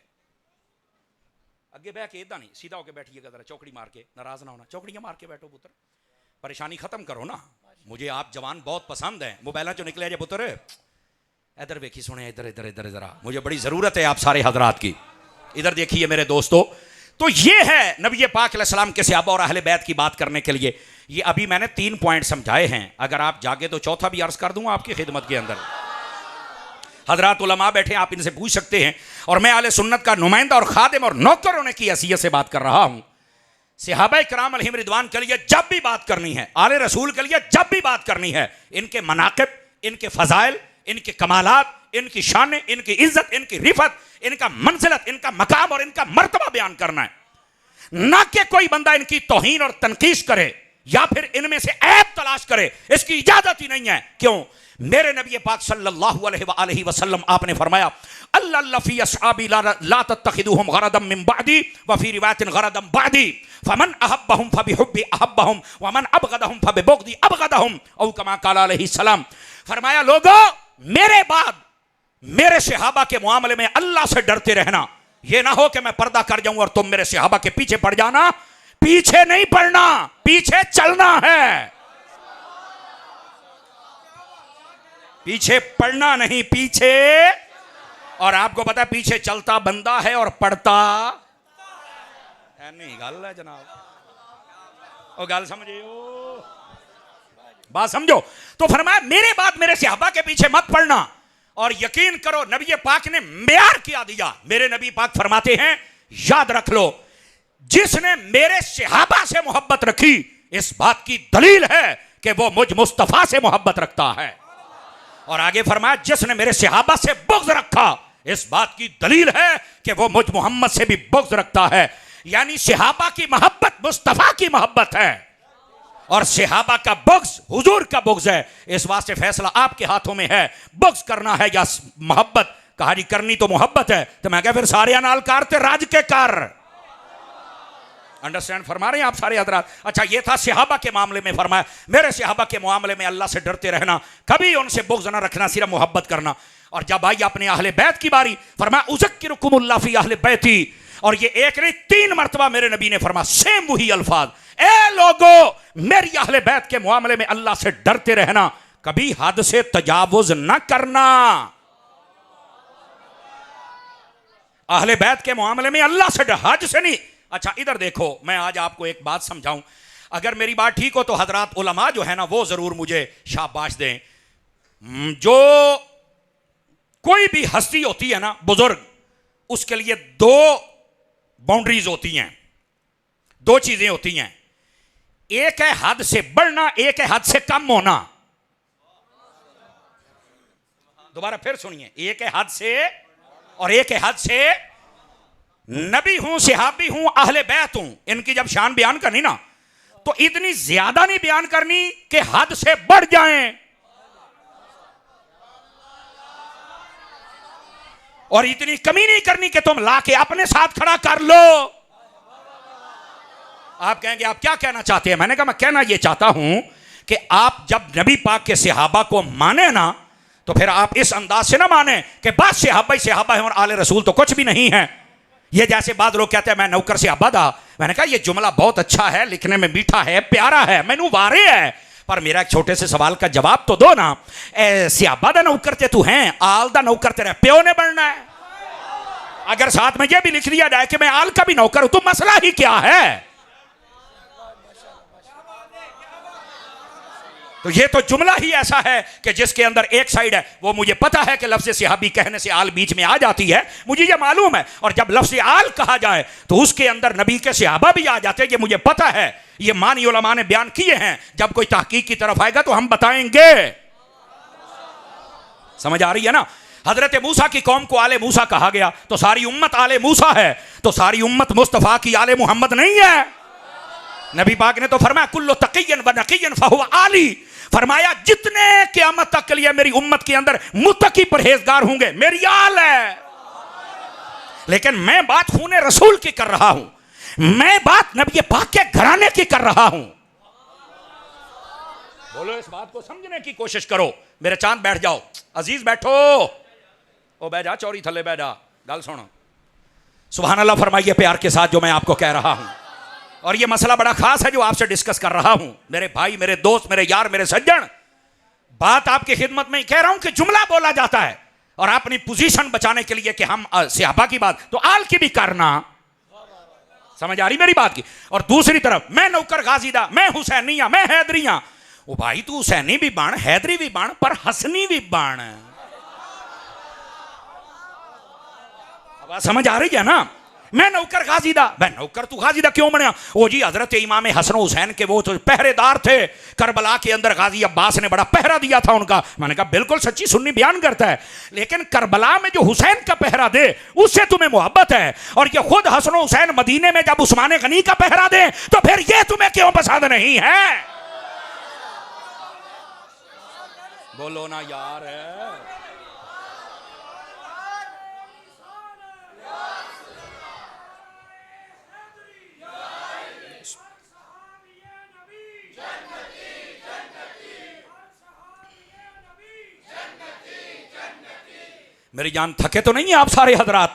अगे बह के इदा नहीं, सीधा होके बैठिएगा, जरा चौकड़ी मार के, नाराज ना होना, चौकड़ियां मार के बैठो पुत्र, परेशानी खत्म करो ना। मुझे आप जवान बहुत पसंद है, मोबाइल चो निकले जे पुत्र। इधर देखी सुने, इधर इधर इधर जरा, मुझे बड़ी जरूरत है आप सारे हजरात की। इधर देखिए मेरे दोस्तों, तो ये है नबी पाक अलैहिस्सलाम के सहाबा और अहले बैत की बात करने के लिए। ये अभी मैंने 3 पॉइंट समझाए हैं, अगर आप जागे तो चौथा भी अर्ज कर दूंगा आपकी खिदमत के अंदर। हजरात उलमा बैठे, आप इनसे पूछ सकते हैं, और मैं आले सुन्नत का नुमाइंदा और खादिम और नौकर होने की हैसियत से बात कर रहा हूं। सहाबा किराम अलैहिम रिदवान के लिए जब भी बात करनी है, आले रसूल के लिए जब भी बात करनी है, इनके मनाकिब, इनके फजाइल, इनके कमालात, इनकी शान, इनकी इज्जत, इनकी रिफत, इनका मंजिलत, इनका मकाम और इनका मर्तबा बयान करना है। ना कि कोई बंदा इनकी तौहीन और तनकीस करे या फिर इनमें से ऐब तलाश करे, इसकी इजाजत ही नहीं है। क्यों? मेरे नबी पाक सल्लल्लाहु अलैहि वसल्लम आपने फरमाया, अल्लाह फी अस्हाबी ला तत्तखिदूहुम गरदम मिन बादी व फी रिवायतिन गरदम बादी फमन अहब्बहुम फबिहुब्बी अहब्बहुम व मन अबगदहुम फबिबुगदी अबगदहुम, औ कमा क़ाल अलैहि सलाम। फरमाया लोगों, मेरे बाद मेरे सहाबा के मामले में अल्लाह से डरते रहना। यह ना हो कि मैं पर्दा कर जाऊं और तुम मेरे सहाबा के पीछे पड़ जाना। पीछे नहीं पड़ना, पीछे चलना है। पीछे पड़ना नहीं, पीछे। और आपको पता है पीछे चलता बंदा है और पड़ता है नहीं। गल है जनाब, और गल समझियो, बात समझो। तो फरमाया मेरे बाद मेरे सहाबा के पीछे मत पड़ना। और यकीन करो नबी पाक ने मेयार क्या दिया। मेरे नबी पाक फरमाते हैं, याद रख लो, जिसने मेरे सहाबा से मोहब्बत रखी, इस बात की दलील है कि वो मुझ मुस्तफा से मोहब्बत रखता है। और आगे फरमाया, जिसने मेरे सहाबा से बुग़्ज़ रखा, इस बात की दलील है कि वो मुझ मोहम्मद से भी बुग़्ज़ रखता है। यानी सहाबा की मोहब्बत मुस्तफा की मोहब्बत है और सहाबा का बुग़्ज़ हुजूर का बुग़्ज़ है। इस वास्ते फैसला आपके हाथों में है, बुग़्ज़ करना है या मोहब्बत। कहानी करनी तो मोहब्बत है, तो मैं क्या फिर सारे नाल कारते राज के कर। अंडरस्टैंड फरमा रहे हैं आप सारे हजरात? अच्छा, ये था सहाबा के मामले में फरमाया, मेरे सहाबा के मामले में अल्लाह से डरते रहना, कभी उनसे बुग़्ज़ न रखना, सिर्फ मोहब्बत करना। और जब आई अपने अहले बैत की बारी, फरमाया उज़क्किरुकुमुल्लाह फी अहले बैती। और ये एक नहीं 3 मरतबा मेरे नबी ने फरमाया, सेम वही अल्फाज, ए लोगो मेरी अहले बैत के मामले में अल्लाह से डरते रहना, कभी हद से तजावुज न करना। अहले बैत के मामले में अल्लाह से हद से नहीं, अच्छा इधर देखो, मैं आज आपको एक बात समझाऊं, अगर मेरी बात ठीक हो तो हजरात उलमा जो है ना वो जरूर मुझे शाबाश दें। जो कोई भी हस्ती होती है ना बुजुर्ग, उसके लिए दो बाउंड्रीज होती हैं, दो चीजें होती हैं। एक है हद से बढ़ना, एक है हद से कम होना। दोबारा फिर सुनिए, एक है हद से और एक है हद से। नबी हूं, सहाबी हूं, अहले बैत हूं, इनकी जब शान बयान करनी ना तो इतनी ज्यादा नहीं बयान करनी कि हद से बढ़ जाएं, और इतनी कमी नहीं करनी कि तुम लाके अपने साथ खड़ा कर लो। आप कहेंगे आप क्या कहना चाहते हैं? मैंने कहा मैं कहना यह चाहता हूं कि आप जब नबी पाक के सहाबा को माने ना तो फिर आप इस अंदाज से ना माने कि बस सहाबा ही सहाबा है और आले रसूल तो कुछ भी नहीं है। ये जैसे बाद लोग कहते हैं मैं नौकर सहाबा था। मैंने कहा ये जुमला बहुत अच्छा है, लिखने में मीठा है, प्यारा है, मैनू वारे है, पर मेरा एक छोटे से सवाल का जवाब तो दो ना। सहाबा दा नौकर ते तू है, आल दा नौकर तेरे प्यो ने बनना है। अगर साथ में यह भी लिख दिया जाए कि मैं आल का भी नौकर हूं तो मसला ही क्या है? तो ये तो जुमला ही ऐसा है कि जिसके अंदर एक साइड है वो मुझे पता है कि लफ्ज़ सहाबी कहने से आल बीच में आ जाती है, मुझे ये मालूम है, और जब लफ्ज़ आल कहा जाए तो उसके अंदर नबी के सहाबा भी आ जाते हैं, ये मुझे पता है। ये मानी उलमा ने बयान किए हैं, जब कोई तहकीक की तरफ आएगा तो हम बताएंगे। समझ आ रही है ना? हजरत मूसा की कौम को आले मूसा कहा गया तो सारी उम्मत आले मूसा है, तो सारी उम्मत मुस्तफा की आले मोहम्मद नहीं है। नबी पाक ने तो फरमाया कुल्लु तक़िय्यन व नक़िय्यन फहुव आली, फरमाया जितने क़यामत तक के लिए मेरी उम्मत के अंदर मुत्तकी परहेजगार होंगे मेरी आल है। लेकिन मैं बात खूने रसूल की कर रहा हूं, मैं बात नबी पाक के घराने की कर रहा हूं। बोलो, इस बात को समझने की कोशिश करो। मेरे चांद बैठ जाओ, अजीज बैठो, ओ बैठ जा, चौरी थले बैठ जा, गल सुनो। सुभान अल्लाह फरमाइए प्यार के साथ जो मैं आपको कह रहा हूं, और ये मसला बड़ा खास है जो आपसे डिस्कस कर रहा हूं। मेरे भाई, मेरे दोस्त, मेरे यार, मेरे सज्जन, बात आपकी खिदमत में कह रहा हूं कि जुमला बोला जाता है और अपनी पोजीशन बचाने के लिए कि हम सहाबा की बात तो आल की भी करना। समझ आ रही मेरी बात की? और दूसरी तरफ मैं नौकर गाजीदा, मैं हुसैनिया, मैं हैदरिया। ओ भाई तू हुसैनी भी बन, हैदरी भी बन, पर हसनी भी बन। अब समझ आ रही है ना? मैं नौकर गाजीदा, मैं नौकर तू गाजीदा क्यों बनया? ओ जी हजरत इमाम हसन हुसैन के वो तो पहरेदार थे, करबला के अंदर गाजी अब्बास ने बड़ा पहरा दिया था उनका। मैंने कहा बिल्कुल सच्ची सुन्नी बयान करता है, लेकिन करबला में जो हुसैन का पहरा दे उससे तुम्हें मोहब्बत है, और ये खुद हसन हुसैन मदीने में जब उस्मान गनी का पहरा दे तो फिर ये तुम्हें क्यों पसंद नहीं है? बोलो ना यार है। मेरी जान थके तो नहीं है आप सारे हजरात?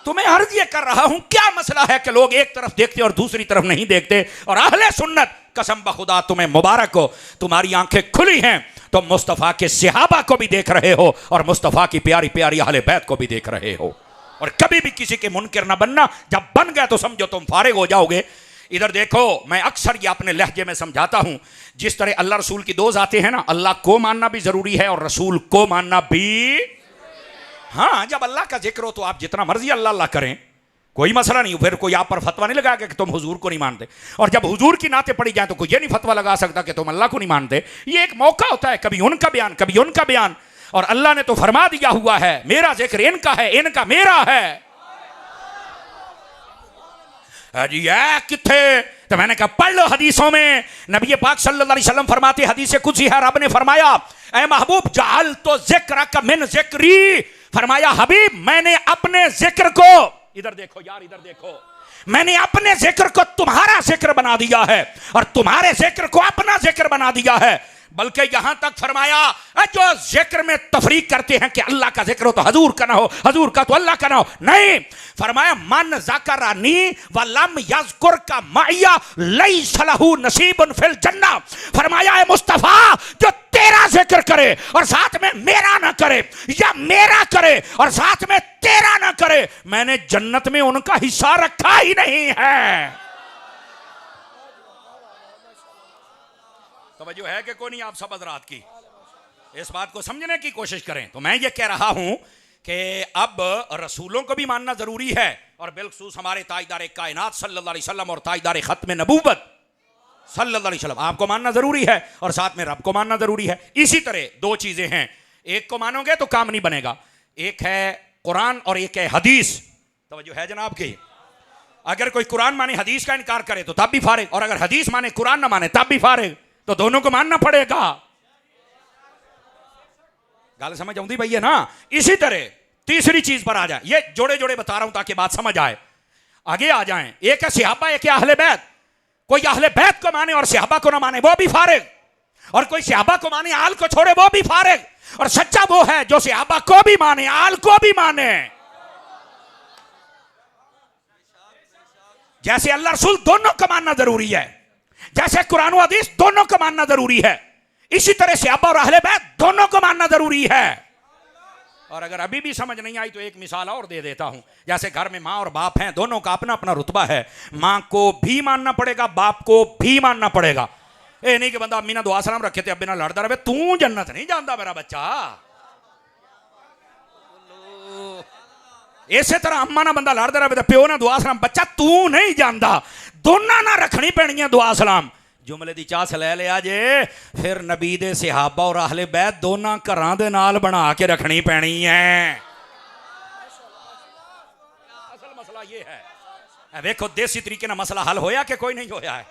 तुम्हें अर्ज ये कर रहा हूं, क्या मसला है कि लोग एक तरफ देखते और दूसरी तरफ नहीं देखते? और अहले सुन्नत कसम बखुदा तुम्हें मुबारक हो, तुम्हारी आंखें खुली हैं, तुम मुस्तफ़ा के सहाबा को भी देख रहे हो और मुस्तफ़ा की प्यारी प्यारी अहले बैत को भी देख रहे हो। और कभी भी किसी के मुनकिर ना बनना, जब बन गए तो समझो तुम फारिग हो जाओगे। इधर देखो, मैं अक्सर ये अपने लहजे में समझाता हूं, जिस तरह अल्लाह रसूल की दो जाते हैं ना, अल्लाह को मानना भी जरूरी है और रसूल को मानना भी। हाँ, जब अल्लाह का जिक्र हो तो आप जितना मर्जी अल्लाह अल्लाह करें, कोई मसला नहीं, फिर कोई आप पर फतवा नहीं लगाएगा कि तुम हुजूर को नहीं मानते। और जब हुजूर की नाते पड़ी जाए तो कोई ये नहीं फतवा लगा सकता कि तुम अल्लाह को नहीं मानते। ये एक मौका होता है, कभी उनका बयान कभी उनका बयान, और अल्लाह ने तो फरमा दिया हुआ है मेरा जिक्र इनका है, इनका मेरा है। जी किथे? तो मैंने कहा पढ़ लो हदीसों में, नबी पाक सल्लल्लाहु अलैहि वसल्लम फरमाते, हदीस कुदसी है, रब ने फरमाया ऐ महबूब जअल तो जिक्र का मिन जिक्री, फरमाया हबीब मैंने अपने जिक्र को, इधर देखो यार इधर देखो, मैंने अपने जिक्र को तुम्हारा जिक्र बना दिया है और तुम्हारे जिक्र को अपना जिक्र बना दिया है। बल्कि यहां तक फरमाया जो जिक्र में तफरीक करते हैं कि अल्लाह का जिक्र हो तो हजूर का ना हो, हजूर का तो अल्लाह का ना हो, नहीं, फरमाया मन ज़करनी व लम यज़कुर का माया लैसा लहू नसीबुन फिल जन्ना। फरमाया है मुस्तफा जो तेरा जिक्र करे और साथ में मेरा ना करे, या मेरा करे और साथ में तेरा ना करे, मैंने जन्नत में उनका हिस्सा रखा ही नहीं है। तवज्जो है कि कोई नहीं आप सब हज़रात की, इस बात को समझने की कोशिश करें। तो मैं ये कह रहा हूं कि अब रसूलों को भी मानना जरूरी है, और बिलखुसूस हमारे ताजदार कायनात सल्लल्लाहु अलैहि वसल्लम और ताजदार खत्म नबूवत सल्लल्लाहु अलैहि वसल्लम आपको मानना जरूरी है, और साथ में रब को मानना जरूरी है। इसी तरह दो चीजें हैं, एक को मानोगे तो काम नहीं बनेगा, एक है कुरान और एक है हदीस। तवज्जो है जनाब की, अगर कोई कुरान माने हदीस का इनकार करे तो तब भी फारिग, और अगर हदीस माने कुरान ना माने तब भी फारिग, तो दोनों को मानना पड़ेगा। गल समझ आती भैया ना। इसी तरह तीसरी चीज पर आ जाए, ये जोड़े जोड़े बता रहा हूं ताकि बात समझ आए, आगे आ जाएं। एक है सहाबा, एक है अहले बैत। कोई अहले बैत को माने और सहाबा को ना माने वो भी फारिग, और कोई सहाबा को माने आल को छोड़े वो भी फारिग, और सच्चा वो है जो सहाबा को भी माने आल को भी माने। जैसे अल्लाह रसूल दोनों को मानना जरूरी है, जैसे कुरान और हदीस दोनों को मानना जरूरी है, इसी तरह सहाबा और अहले बैत दोनों को मानना जरूरी है। और अगर अभी भी समझ नहीं आई तो एक मिसाल और दे देता हूं। जैसे घर में माँ और बाप हैं, दोनों का अपना अपना रुतबा है, माँ को भी मानना पड़ेगा, बाप को भी मानना पड़ेगा। ये नहीं कि बंदा अम्मी ना दुआ सलाम रखे थे अब्बे ना लड़ता रहे, तू जन्नत नहीं जानता मेरा बच्चा। इसे तरह अम्मा ना बंदा लड़ता रहे, प्यो ना दुआ सलाम, बच्चा तू नहीं जानता। दोनों ना रखनी पैनी दुआ सलाम। जुमले दी चास ले लिया जे, फिर नबी दे सहाबा और अहले बैत दोनों घरां दे नाल बना के रखनी पैनी है। असल मसला ये है, देखो देसी तरीके ना मसला हल होया कि कोई नहीं होया है।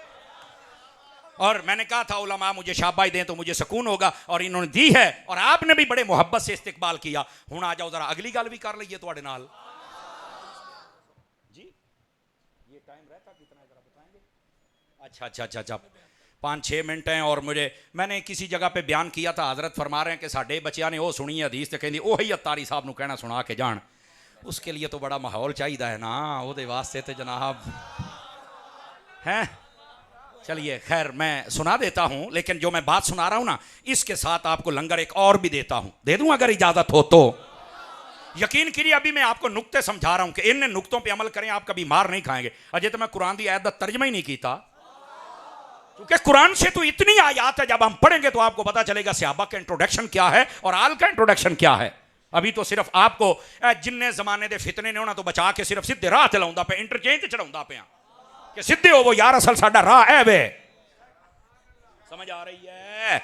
और मैंने कहा था उलमा मुझे शाबाश दें तो मुझे सुकून होगा, और इन्होंने दी है, और आपने भी बड़े मोहब्बत से इस्तिकबाल किया। हुण आ जाओ जरा अगली गल भी कर लीजिए तुहाडे नाल जी। ये टाइम रहता कितना है जरा बताएंगे? अच्छा 5-6 मिनट हैं। और मैंने किसी जगह पे बयान किया था, हजरत फरमा रहे हैं कि साडे बच्चियां ने वो सुनी हदीस तो कहती वही अतारी साहब को कहना सुना के जान। उसके लिए तो बड़ा माहौल चाहिए है ना, वो वास्ते तो जनाब हैं। चलिए खैर मैं सुना देता हूं, लेकिन जो मैं बात सुना रहा हूं ना, इसके साथ आपको लंगर एक और भी देता हूं, दे दूं अगर इजाजत हो तो। यकीन करिए अभी मैं आपको नुक्ते समझा रहा हूं कि इन नुक्तों पे अमल करें, आप कभी मार नहीं खाएंगे। अजय तो मैं कुरान की आयत का तर्जमा ही नहीं किया, क्योंकि कुरान से तो इतनी आयत है, जब हम पढ़ेंगे तो आपको पता चलेगा सहाबा का इंट्रोडक्शन क्या है और आल का इंट्रोडक्शन क्या है। अभी तो सिर्फ आपको जिन्ने जमाने के फितने ने उन्होंने तो बचा के सिर्फ सीधे राह चलाउंदा पे, इंटरचेंज चढ़ाउंदा पे कि सीधे हो वो यार, असल साडा राह है वे। समझ आ रही है?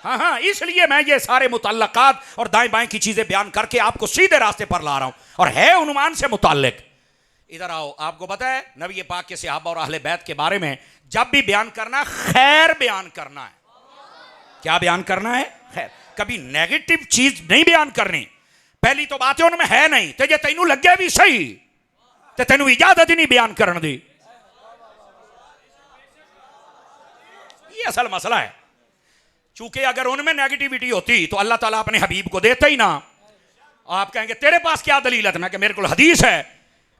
हाँ, इसलिए मैं ये सारे मुतल्लकात और दाएं बाएं की चीजें बयान करके आपको सीधे रास्ते पर ला रहा हूं, और है उन्मान से मुताल्लिक। इधर आओ, आपको पता है नबी पाक के सहाबा और अहले बैत के बारे में जब भी बयान करना खैर बयान करना है। क्या बयान करना है? खैर। कभी नेगेटिव चीज नहीं बयान करनी। पहली तो बात है उनमें है नहीं, तो जे तेनू लगे भी सही तो तेनू इजाजत ही नहीं बयान करने दी। ये असल मसला है। चूंकि अगर उनमें नेगेटिविटी होती तो अल्लाह ताला अपने हबीब को देता ही ना। आप कहेंगे तेरे पास क्या दलील है? मैं कि मेरे को हदीस है,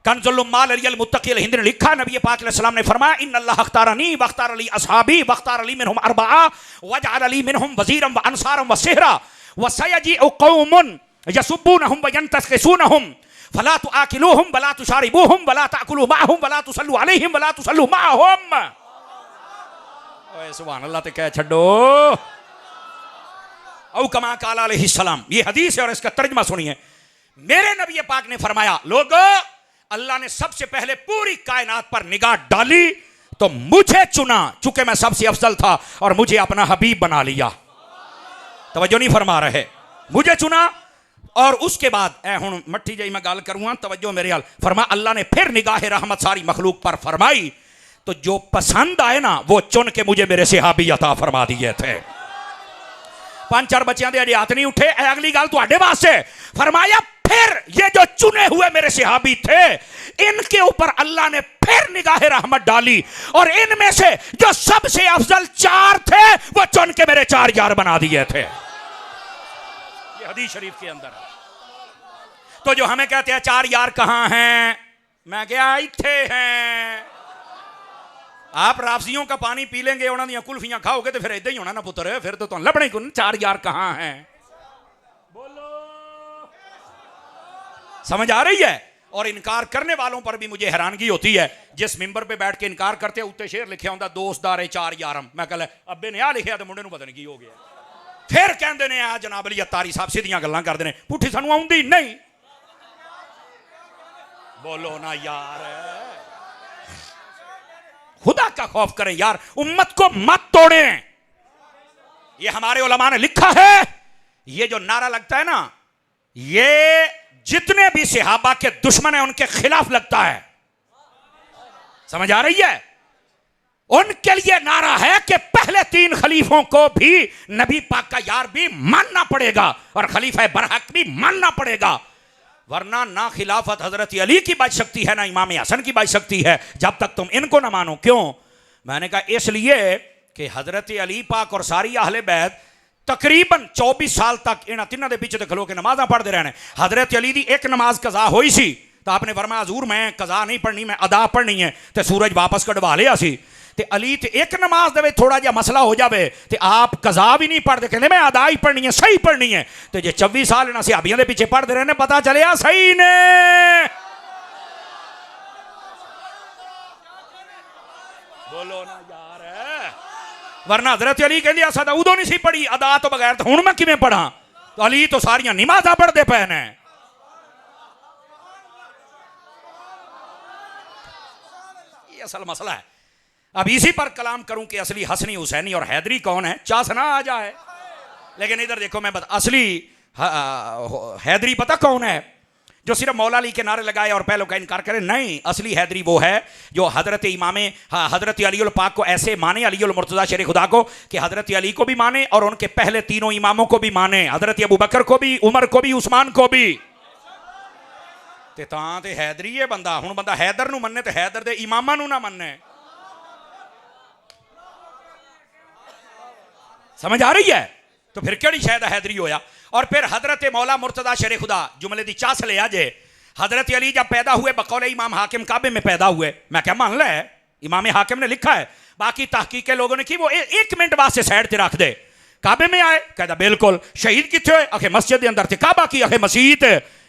कंजुल उम्माल अली अल मुत्तकी अल हिंद ने लिखा, नबी पाक अलैहि सलाम ने फरमाया इन्न अल्लाह अख्तारनी वख्तार अली असहाबी वख्तार अली मिनहुम अरबआ वजअल अली मिनहुम वजीरन व अंसारन व सिहरा व सयजीउ कौमुन यसुब्बूनहुम व यंतस्किसूनहुम फला तुआकिलूहुम वला तुशारिबूहुम वला ताकुलू माअहुम वला तुसल्लू अलैहिम वला तुसल्लू माअहुम। ओए सुभान अल्लाह ते कह छड्डो औ कमा काला अलैहि सलाम। ये हदीस है और इसका तर्जुमा सुनिए। मेरे नबी पाक ने फरमाया, लोगों अल्लाह ने सबसे पहले पूरी कायनात पर निगाह डाली तो मुझे चुना, चूंकि मैं सबसे अफजल था और मुझे अपना हबीब बना लिया। तवज्जो नहीं फरमा रहे? मुझे चुना और उसके बाद हुण मट्ठी जी मैं गल करूंगा, तवज्जो मेरे हाल। फरमा अल्लाह ने फिर निगाह रहमत सारी मखलूक पर फरमाई तो जो पसंद आए ना वो चुन के मुझे मेरे सहाबी अता फरमा दिए थे। 5-4 बच्चों के अजे हाथ नहीं उठे। अगली गल तुहाडे वास्ते फरमाया फिर ये जो चुने हुए मेरे सहाबी थे, इनके ऊपर अल्लाह ने फिर निगाह रहमत डाली, और इनमें से जो सबसे अफजल 4 थे वो चुन के मेरे 4 यार बना दिए थे। ये हदीस शरीफ के अंदर है। तो जो हमें कहते हैं 4 यार कहां हैं, मैं क्या इत्थे हैं। आप राफसियों का पानी पी लेंगे, उन्होंने दी कुल्फियां खाओगे तो फिर इदा ही होना ना पुत्र, फिर तो लबने को 4 यार कहां हैं। बोलो, समझ आ रही है। और इनकार करने वालों पर भी मुझे हैरानगी होती है, जिस मिंबर पे बैठ के इनकार करते हैं उत्ते शेर लिखे होंगे दोस्तदारे 4 यारम। मैं कल अब्बे ने आ लिखिया तो मुंडे नूं पता नहीं की हो गया। फिर कहते ने आ जनाब अली अत्तारी साहब सीधियां गल्लां करते हैं, पुठी सानू आउंदी नहीं। बोलो ना यार, खुदा का खौफ करें यार, उम्मत को मत तोड़ें। ये हमारे उलमा ने लिखा है, ये जो नारा लगता है ना, ये जितने भी सहाबा के दुश्मन हैं उनके खिलाफ लगता है। समझ आ रही है। उनके लिए नारा है कि पहले 3 खलीफों को भी नबी पाक का यार भी मानना पड़ेगा और खलीफा बरहक भी मानना पड़ेगा, वरना ना खिलाफत हजरत अली की बच सकती है ना इमाम हसन की बच सकती है, जब तक तुम इनको ना मानो। क्यों? मैंने कहा इसलिए कि हजरत अली पाक और सारी अहले बैत तकरीबन 24 साल तक इन तिन्हां दे पीछे खलो के नमाज़ा पढ़ते रहने। हजरत अली दी एक नमाज कज़ा हुई सी तो आपने फरमाया हजूर मैं कज़ा नहीं पढ़नी, मैं अदा पढ़नी है, तो सूरज वापस कढ़वा लिया सी। ते अली ते एक नमाज दे थोड़ा जिहा मसला हो जाए तो आप कज़ा भी नहीं पढ़ते, कहते मैं अदा ही पढ़नी है, सही पढ़नी है। तो जे 24 साल इन्हां सहाबियां दे पीछे पढ़ते रहने, पता चलिया सही ने। बोलो ना यार, वरना हजरत अली कहते असा तो उदों नहीं सी पढ़ी अदा तो बगैर, तो हुण मैं किवें पढ़ा। तो अली तो सारियां नमाज़ां पढ़ते पे ने। ये असल मसला है। अब इसी पर कलाम करूं कि असली हसनी हुसैनी और हैदरी कौन है, चासना आ जाए। लेकिन इधर देखो, मैं असली हैदरी पता कौन है? जो सिर्फ मौला अली के नारे लगाए और पहलों का इनकार करे? नहीं, असली हैदरी वो है जो हजरत इमाम हजरत अली उल पाक को ऐसे माने, अली उल मुर्तज़ा शेर खुदा को, कि हजरत अली को भी माने और उनके पहले 3 इमामों को भी माने, हजरत अबू बकर को भी, उमर को भी, उस्मान को भी। ते हैदरी है बंदा। हुण बंदा हैदर नूं मन्ने तो हैदर दे इमामां नूं ना मन्ने। समझ आ रही है? तो फिर केड़ी शायद हैदरी होया। और फिर हजरत मौला मुर्तज़ा शेर खुदा जुमले दी चास ले आजे, हजरत अली जब पैदा हुए बकौले इमाम हाकिम काबे में पैदा हुए। मैं क्या मान ले, इमाम हाकिम ने लिखा है, बाकी तहकीक के लोगों ने की वो 1 मिनट बाद से साइड ते रख दे। काबे में आए, कहता बिल्कुल। शहीद किथे? आखे मस्जिद के अंदर थे। काबा की? आखे मसीत।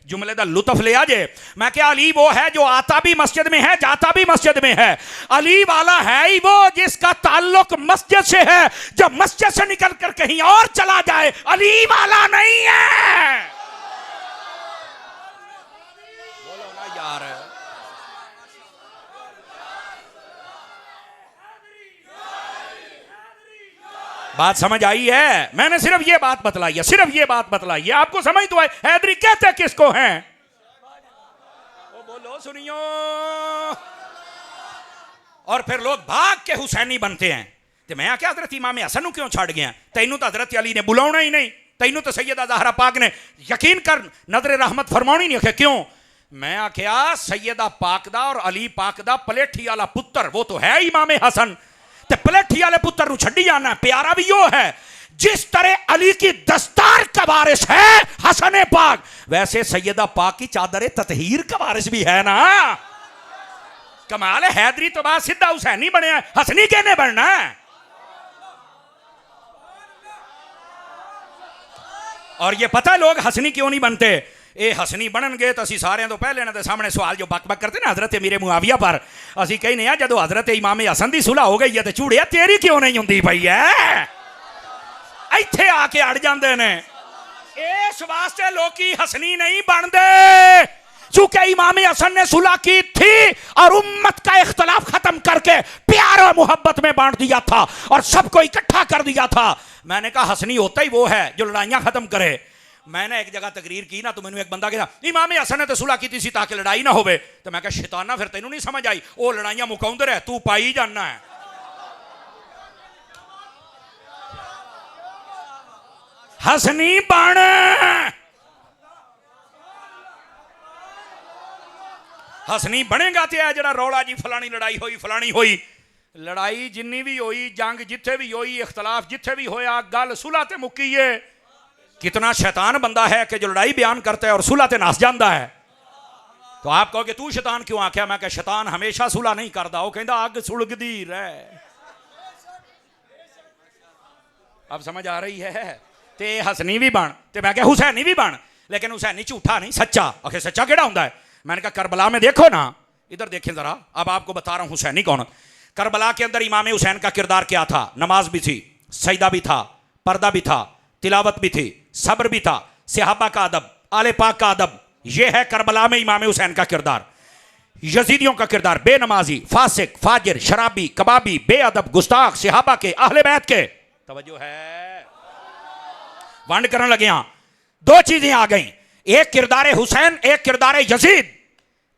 जुमले का लुत्फ ले आजे। मैं क्या, अली वो है जो आता भी मस्जिद में है, जाता भी मस्जिद में है। अली वाला है ही वो जिसका ताल्लुक मस्जिद से है, जब मस्जिद से निकल कर कहीं और चला जाए अली वाला नहीं है। बोलो ना यार। बात समझ आई है? मैंने सिर्फ ये बात बतलाई है, सिर्फ ये बात बतलाई है, आपको समझ तो आए। हैदरी कहते किसको हैं? ओ बोलो सुनियो। और फिर लोग भाग के हुसैनी बनते हैं। तो मैं क्या हजरत इमाम हसन क्यों छड़ गया? तैनू तो हजरत अली ने बुलाना ही नहीं, तैनू तो सैयदा ज़हरा पाक ने यकीन कर नजर रहमत फरमानी नहीं। क्यों? मैं आख्या सैयदा पाक दा और अली पाक दा पलेठी वाला पुत्र वो तो है इमाम हसन, ते पलेठी वाले पुत्र छड्डी जाना। प्यारा भी यो है, जिस तरह अली की दस्तार का वारिस है हसन पाक, वैसे सैयदा पाक की चादर ततहीर का वारिस भी है ना। कमाल है। हैदरी तो बात सीधा हुसैनी बने, हसनी कहने बनना है। और ये पता है लोग हसनी क्यों नहीं बनते? ये हसनी बननगे तो असी सारे तो पहले ना सामने सवाल जो बक बक करते ना हजरत मेरे मुआविया पर, असी कहने जो हजरत इमाम हसन की सुलह हो गई है तो झूड़िया तेरी क्यों नहीं होंगी पई है? इत्थे आके अड़ जाते ने। इस वास्ते लोकी हसनी नहीं बनते, चूंकि इमाम हसन ने सुलह की थी और उम्मत का इख्तलाफ खत्म करके प्यार और मोहब्बत में बांट दिया था और सबको इकट्ठा कर दिया था। मैंने कहा हसनी होता ही वो है जो लड़ाइयां खत्म करे। मैंने एक जगह तकरीर की ना, तो मैंने एक बंदा कहा इमाम हसन ने तो सुलह की थी ताकि लड़ाई ना होवे। तो मैं कहा शैताना फिर तेनू नहीं समझ आई, वो लड़ाइयां मुकाउंदे रहे, तू पाई जाना है। हसनी बन। हसनी बनेगा तो यह जरा रौला जी फलानी लड़ाई हुई फलानी हुई, लड़ाई जिन्नी भी हुई, जंग जिथे भी हुई, इख्तलाफ जिथे भी होया, गल सुलह ते मुक्की है। कितना शैतान बंदा है कि जो लड़ाई बयान करता है और सुलह ते नस जाता है। तो आप कहोगे तू शैतान क्यों आख्या? मैं क्या शैतान हमेशा सुलह नहीं करता, वो कहता अग सुलगदी रह। अब समझ आ रही है? ते हसनी भी बन, ते मैं क्या हुसैनी भी बन, लेकिन हुसैनी झूठा नहीं सच्चा। आखिर सच्चा केड़ा होता है? मैंने कहा करबला में देखो ना, इधर देखें जरा, अब आपको बता रहा हूं हुसैनी कौन। करबला के अंदर इमाम हुसैन का किरदार क्या था? नमाज भी थी, सजदा भी था, पर्दा भी था, तिलावत भी थी, सब्र भी था, सहाबा का अदब, आले पाक का अदब। यह है करबला में इमाम हुसैन का किरदार। यजीदियों का किरदार बेनमाजी, फासिक, फाजिर, शराबी, कबाबी, बेअदब, गुस्ताख, सहाबा के, अहले बैत के। तवज्जो है? वंड करने लगे हैं, दो चीजें आ गई, एक किरदार हुसैन, एक किरदार यजीद।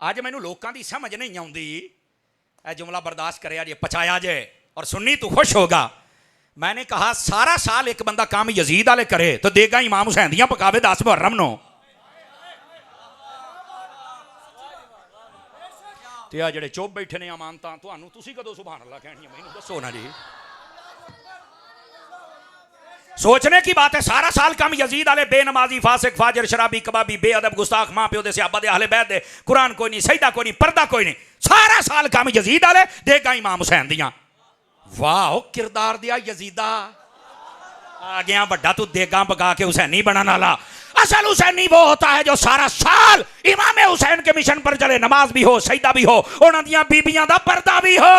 आज मैनू लोगों की समझ नहीं आती, यह जुमला बर्दाश्त करे जे, पचाया जे, और सुन्नी तू खुश होगा। मैंने कहा सारा साल एक बंदा काम यजीद वाले करे तो देगा इमाम हुसैन दियां पकावे 10 मुहर्रम नो। ते आ जेड़े चुप बैठे ने अमानता, तुहानू तुसी कदों सुभान अल्लाह कहनी है? मैनू दसो ना जी। सोचने की बात है, सारा साल कम यजीद वाले बेनमाजी, फासिक, फाजिर, शराबी, कबाबी, बेअदब, गुस्ताख, मां प्यो दे, सहाबा दे, अहले बैत दे, कुरान कोई नहीं, सजदा कोई नहीं, पर्दा कोई नहीं, सारा साल कम यजीद वाले देगा इमाम हुसैन दियां। वाह किरदार दिया यजीदा आ गया बड़ा, तू देगा पका के हुसैनी बनने वाला। असल हुसैनी वो होता है जो सारा साल इमाम हुसैन के मिशन पर चले, नमाज भी हो, सजदा भी हो, उन्हां दियां बीबियां दा पर्दा भी हो,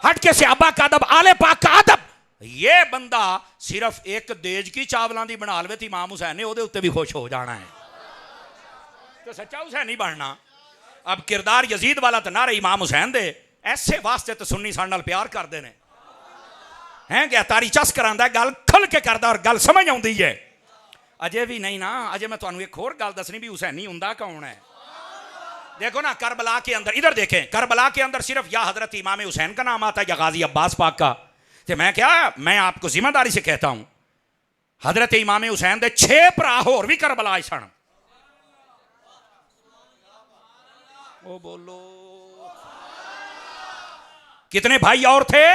हट के सहाबा का अदब, आले पाक का अदब। ये बंदा सिर्फ एक देज की चावलों की बना लवे तो इमाम हुसैन ने ओदे उत्ते भी खुश हो जाना है, तो सच्चा हुसैनी बनना। अब किरदार यजीद वाला तो ना रहे इमाम हुसैन दे, ऐसे वास्ते तो सुन्नी साढ़े नाल प्यार करते हैं क्या तारी चस करांदा, गल खुल के करदा और गल समझ आउंदी है। अजे भी नहीं ना, अजे मैं तुहानू एक होर गल दसनी भी हुसैनी हुंदा कौन है। देखो ना करबला के अंदर, इधर देखें, करबला के अंदर सिर्फ या हजरत इमाम हुसैन का नाम आता है या गाजी अब्बास पाक का। तो मैं क्या, मैं आपको जिम्मेदारी से कहता हूं, हजरत इमाम हुसैन दे 6 भरा होर भी करबला सन। ओ बोलो कितने भाई और थे?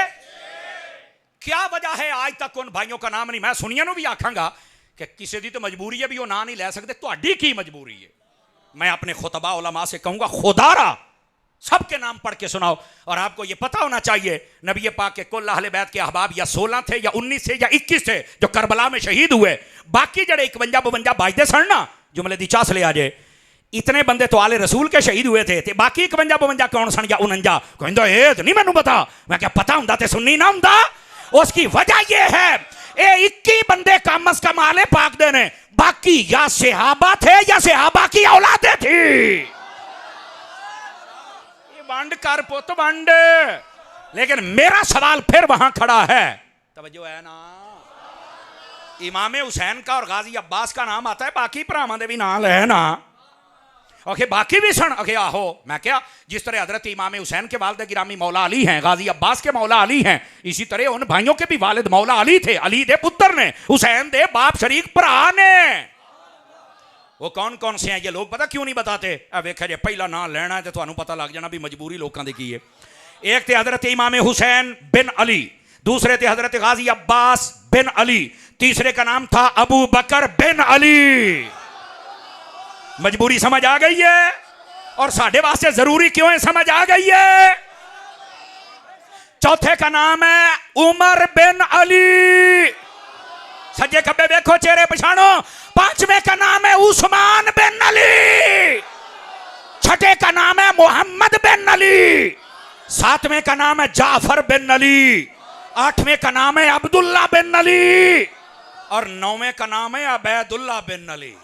क्या वजह है आज तक उन भाइयों का नाम नहीं? मैं सुनिया भी आखांगा कि किसी की तो मजबूरी है भी वो ना नहीं ले सकते, तुहाडी की मजबूरी है? मैं अपने खुतबा उलमा से कहूंगा खुदारा सबके नाम पढ़ के सुनाओ। और आपको यह पता होना चाहिए नबी पाक के कुल अहले बैत के अहबाब या 16 थे या 19 थे या 21 थे जो करबला में शहीद हुए। बाकी जड़े 51-52 बाजदे सन ना, जुमले दी चास ले आ जाए, इतने बंदे तो आले रसूल के शहीद हुए थे, ते बाकी 51-52 कौन सन या 49? कहंदा ए तो नहीं मैनू पता। मैं क्या पता हुंदा ते सुन्नी ना हुंदा? उसकी वजह यह है ये 21 बंदे कम अज कम आले पाक दे ने, बाकी या सहाबा थे या सहाबा की औलादे थी। ये वंड कर पुत वंड। लेकिन मेरा सवाल फिर वहां खड़ा है, तवज्जो है ना, इमाम हुसैन का और गाजी अब्बास का नाम आता है, बाकी भरावां दे भी नाम है ना। ओके बाकी भी सन। ओके आहो, मैं क्या, जिस तरह हजरत इमाम हुसैन के वालिद गिरामी मौला अली हैं, गाजी अब्बास के मौला अली हैं, इसी तरह उन भाइयों के भी वालिद मौला अली थे, अली दे पुत्र ने, हुसैन दे बाप शरीक भरा ने। वो कौन कौन से हैं ये लोग पता क्यों नहीं बताते? वेखा जे पहला नाम लेना है तो तुहानू पता लग जाना भी मजबूरी लोगों की है। एक थे हजरत इमाम हुसैन बिन अली, दूसरे थे हजरत गाजी अब्बास बिन अली, तीसरे का नाम था अबू बकर बिन अली। मजबूरी समझ आ गई है? और साढ़े वास्ते जरूरी क्यों है समझ आ गई है? चौथे का नाम है उमर बिन अली, सज्जे खब्बे देखो चेहरे पछाणो। पांचवें का नाम है उस्मान बिन अली, छठे का नाम है मोहम्मद बिन अली, सातवें का नाम है जाफर बिन अली, आठवें का नाम है अब्दुल्ला बिन अली, और नौवें का नाम है अबैदुल्ला बिन अली।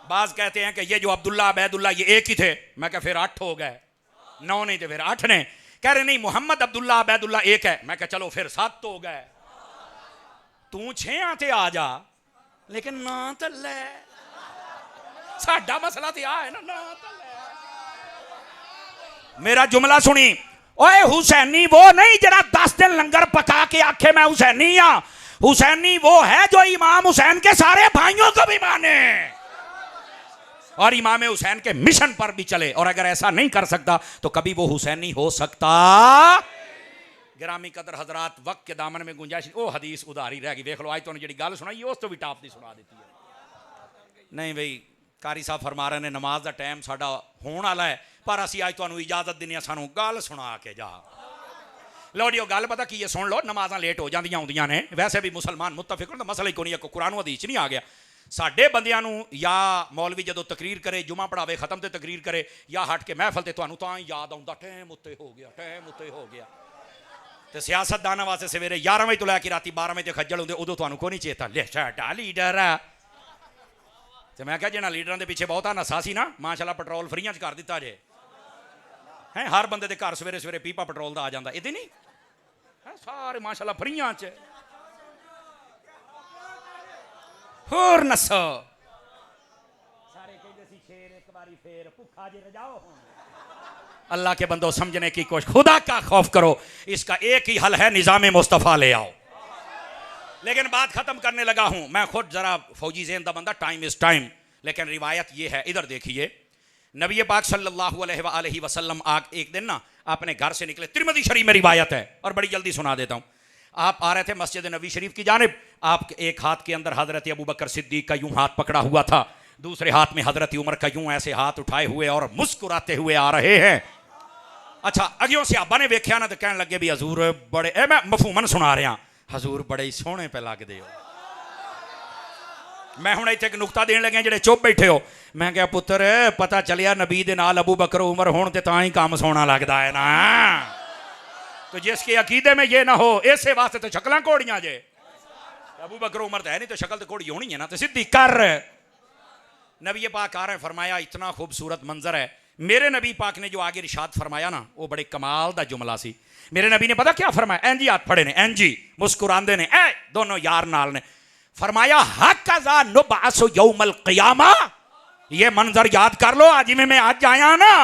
बाज कहते हैं कि ये जो अब्दुल्ला अबैदुल्ला ये एक ही थे। मैं क्या फिर 8 हो गए, 9 नहीं थे फिर 8 ने। कह रहे नहीं मोहम्मद अब्दुल्ला अबैदुल्ला एक है। मैं क्या चलो फिर 7 तो हो गए, तू 6 आते आ जा, लेकिन ना तो ले, साडा मसला तो आ है ना, ना तो ले। मेरा जुमला सुनी, ओए हुसैनी वो नहीं जरा 10 दिन लंगर पका के आखे मैं हुसैनी हाँ। हुसैनी वो है जो इमाम हुसैन के सारे भाइयों को भी माने। और इमाम हुसैन के मिशन पर भी चले, और अगर ऐसा नहीं कर सकता तो कभी वो हुसैन नहीं हो सकता। गिरामी कदर हजरात, वक्त के दामन में गुंजाइश, वो हदीस उधारी रह गई। देख लो, आज तो जी गल सुनाई उस तो भी टाप दी सुना देती है। नहीं भाई, कारी साहब फरमा रहे ने नमाज का टाइम साडा होने वाला है, पर असी अज तुहानू इजाजत दिने सानू गल सुना के जा। लो जी, गल पता की है, सुन लो। नमाज़ां लेट हो जांदियां होंदियां ने, वैसे भी मुसलमान मुत्तफिक होण दा मसला ही कोई नहीं, कुरान हदीस नहीं आ गया। साडे बंदियां नू या मौलवी जदों तकरीर करे, जुमा पढ़ावे, खत्म ते तकरीर करे, या हट के महफल ते तुहानू तां याद आउंदा टाइम उत्ते हो गया, टाइम उत्ते हो गया। ते सियासतदानां वास्ते सवेरे 11 बजे तो लैके राती 12 बजे तक खज्जल होंदे, उदों तुहानू कोई नहीं चेता ले साडा लीडर है। ते मैं कहा जिन्हां लीडरां दे पिछे बहुता नशा सी ना, माशाअल्लाह पेट्रोल फ्रीआं च कर दित्ता जे हैं। हर बंदे दे घर सवेरे सवेरे पीपा पेट्रोल दा आ जांदा, इदां नहीं है, सारे माशाअल्लाह फ्रीआं च। होर नसो सारे कहंदे सी शेर एक बारी फेर भुखा जे रजाओ। अल्लाह के बंदो, समझने की कोशिश, खुदा का खौफ करो। इसका एक ही हल है, निज़ाम मुस्तफ़ा ले आओ। लेकिन बात खत्म करने लगा हूं, मैं खुद जरा फौजी ज़हन दा बंदा, टाइम इज टाइम। लेकिन रिवायत ये है, इधर देखिए, नबी पाक सल्लल्लाहु अलैहि वसल्लम एक दिन ना अपने घर से निकले, तिरमिज़ी शरीफ में रिवायत है और बड़ी जल्दी सुना देता हूं। आप आ रहे थे मस्जिद नबी शरीफ की जानिब, आप एक हाथ के अंदर हजरत अबू बकर सिद्दीक का यूं हाथ पकड़ा हुआ था, दूसरे हाथ में हजरत उमर का यूं ऐसे हाथ उठाए हुए और मुस्कुराते हुए आ रहे हैं। अच्छा, अगियों सहाबा ने वेख्या ना तो कहने लगे भी हजूर बड़े, मैं मफहूमन सुना रहा, हजूर बड़े ही सोहने पे लगदे हो। मैं हुण इत्थे एक नुकता देन लगे जेडे चुप बैठे हो। मैं क्या पुत्र, पता चलिया नबी दे नाल अबू बकर उमर होण ते तां ही काम सोहना लगदा है ना। तो जिसके अकीदे में ये ना हो, ऐसे वास्ते तो शक्लां घोड़ियां जे। अबू बकर उमर तो है नहीं, तो शक्ल तो घोड़ी होनी है ना, तो सीधी कर। नबी पाक आ रहे, फरमाया इतना खूबसूरत मंजर है। मेरे नबी पाक ने जो आगे इरशाद फरमाया ना, वो बड़े कमाल दा जुमला सी। मेरे नबी ने पता क्या फरमाया, एंजी हाथ फड़े ने, एंजी मुस्कुरांदे ने, ए दोनों यार नाल ने, फरमाया हक़ज़ा नुबअसु यौमल क़ियामा। ये मंजर याद कर लो, आज में मैं आज आया ना,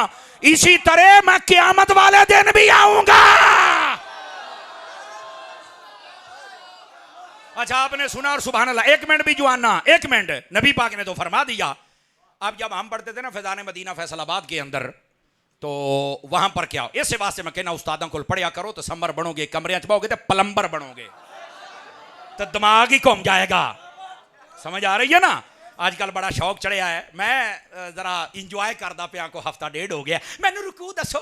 इसी तरह मैं क़यामत वाले दिन भी आऊंगा। अच्छा, आपने सुना और सुभान अल्लाह। एक मिनट भी जुआना, एक मिनट, नबी पाक ने तो फरमा दिया। अब जब हम पढ़ते थे ना फैज़ान मदीना फैसलाबाद के अंदर, तो वहां पर क्या, इस वास्ते मैं कहना उस्तादों को पढ़िया करो तो समर बनोगे, कमरे च पाओगे तो प्लम्बर बनोगे, तो दिमाग ही घूम जाएगा। समझ आ रही है ना। आजकल बड़ा शौक चढ़िया है, मैं जरा इंजॉय करदा पिया को हफ्ता डेढ़ हो गया। मैनू रुकू दसो,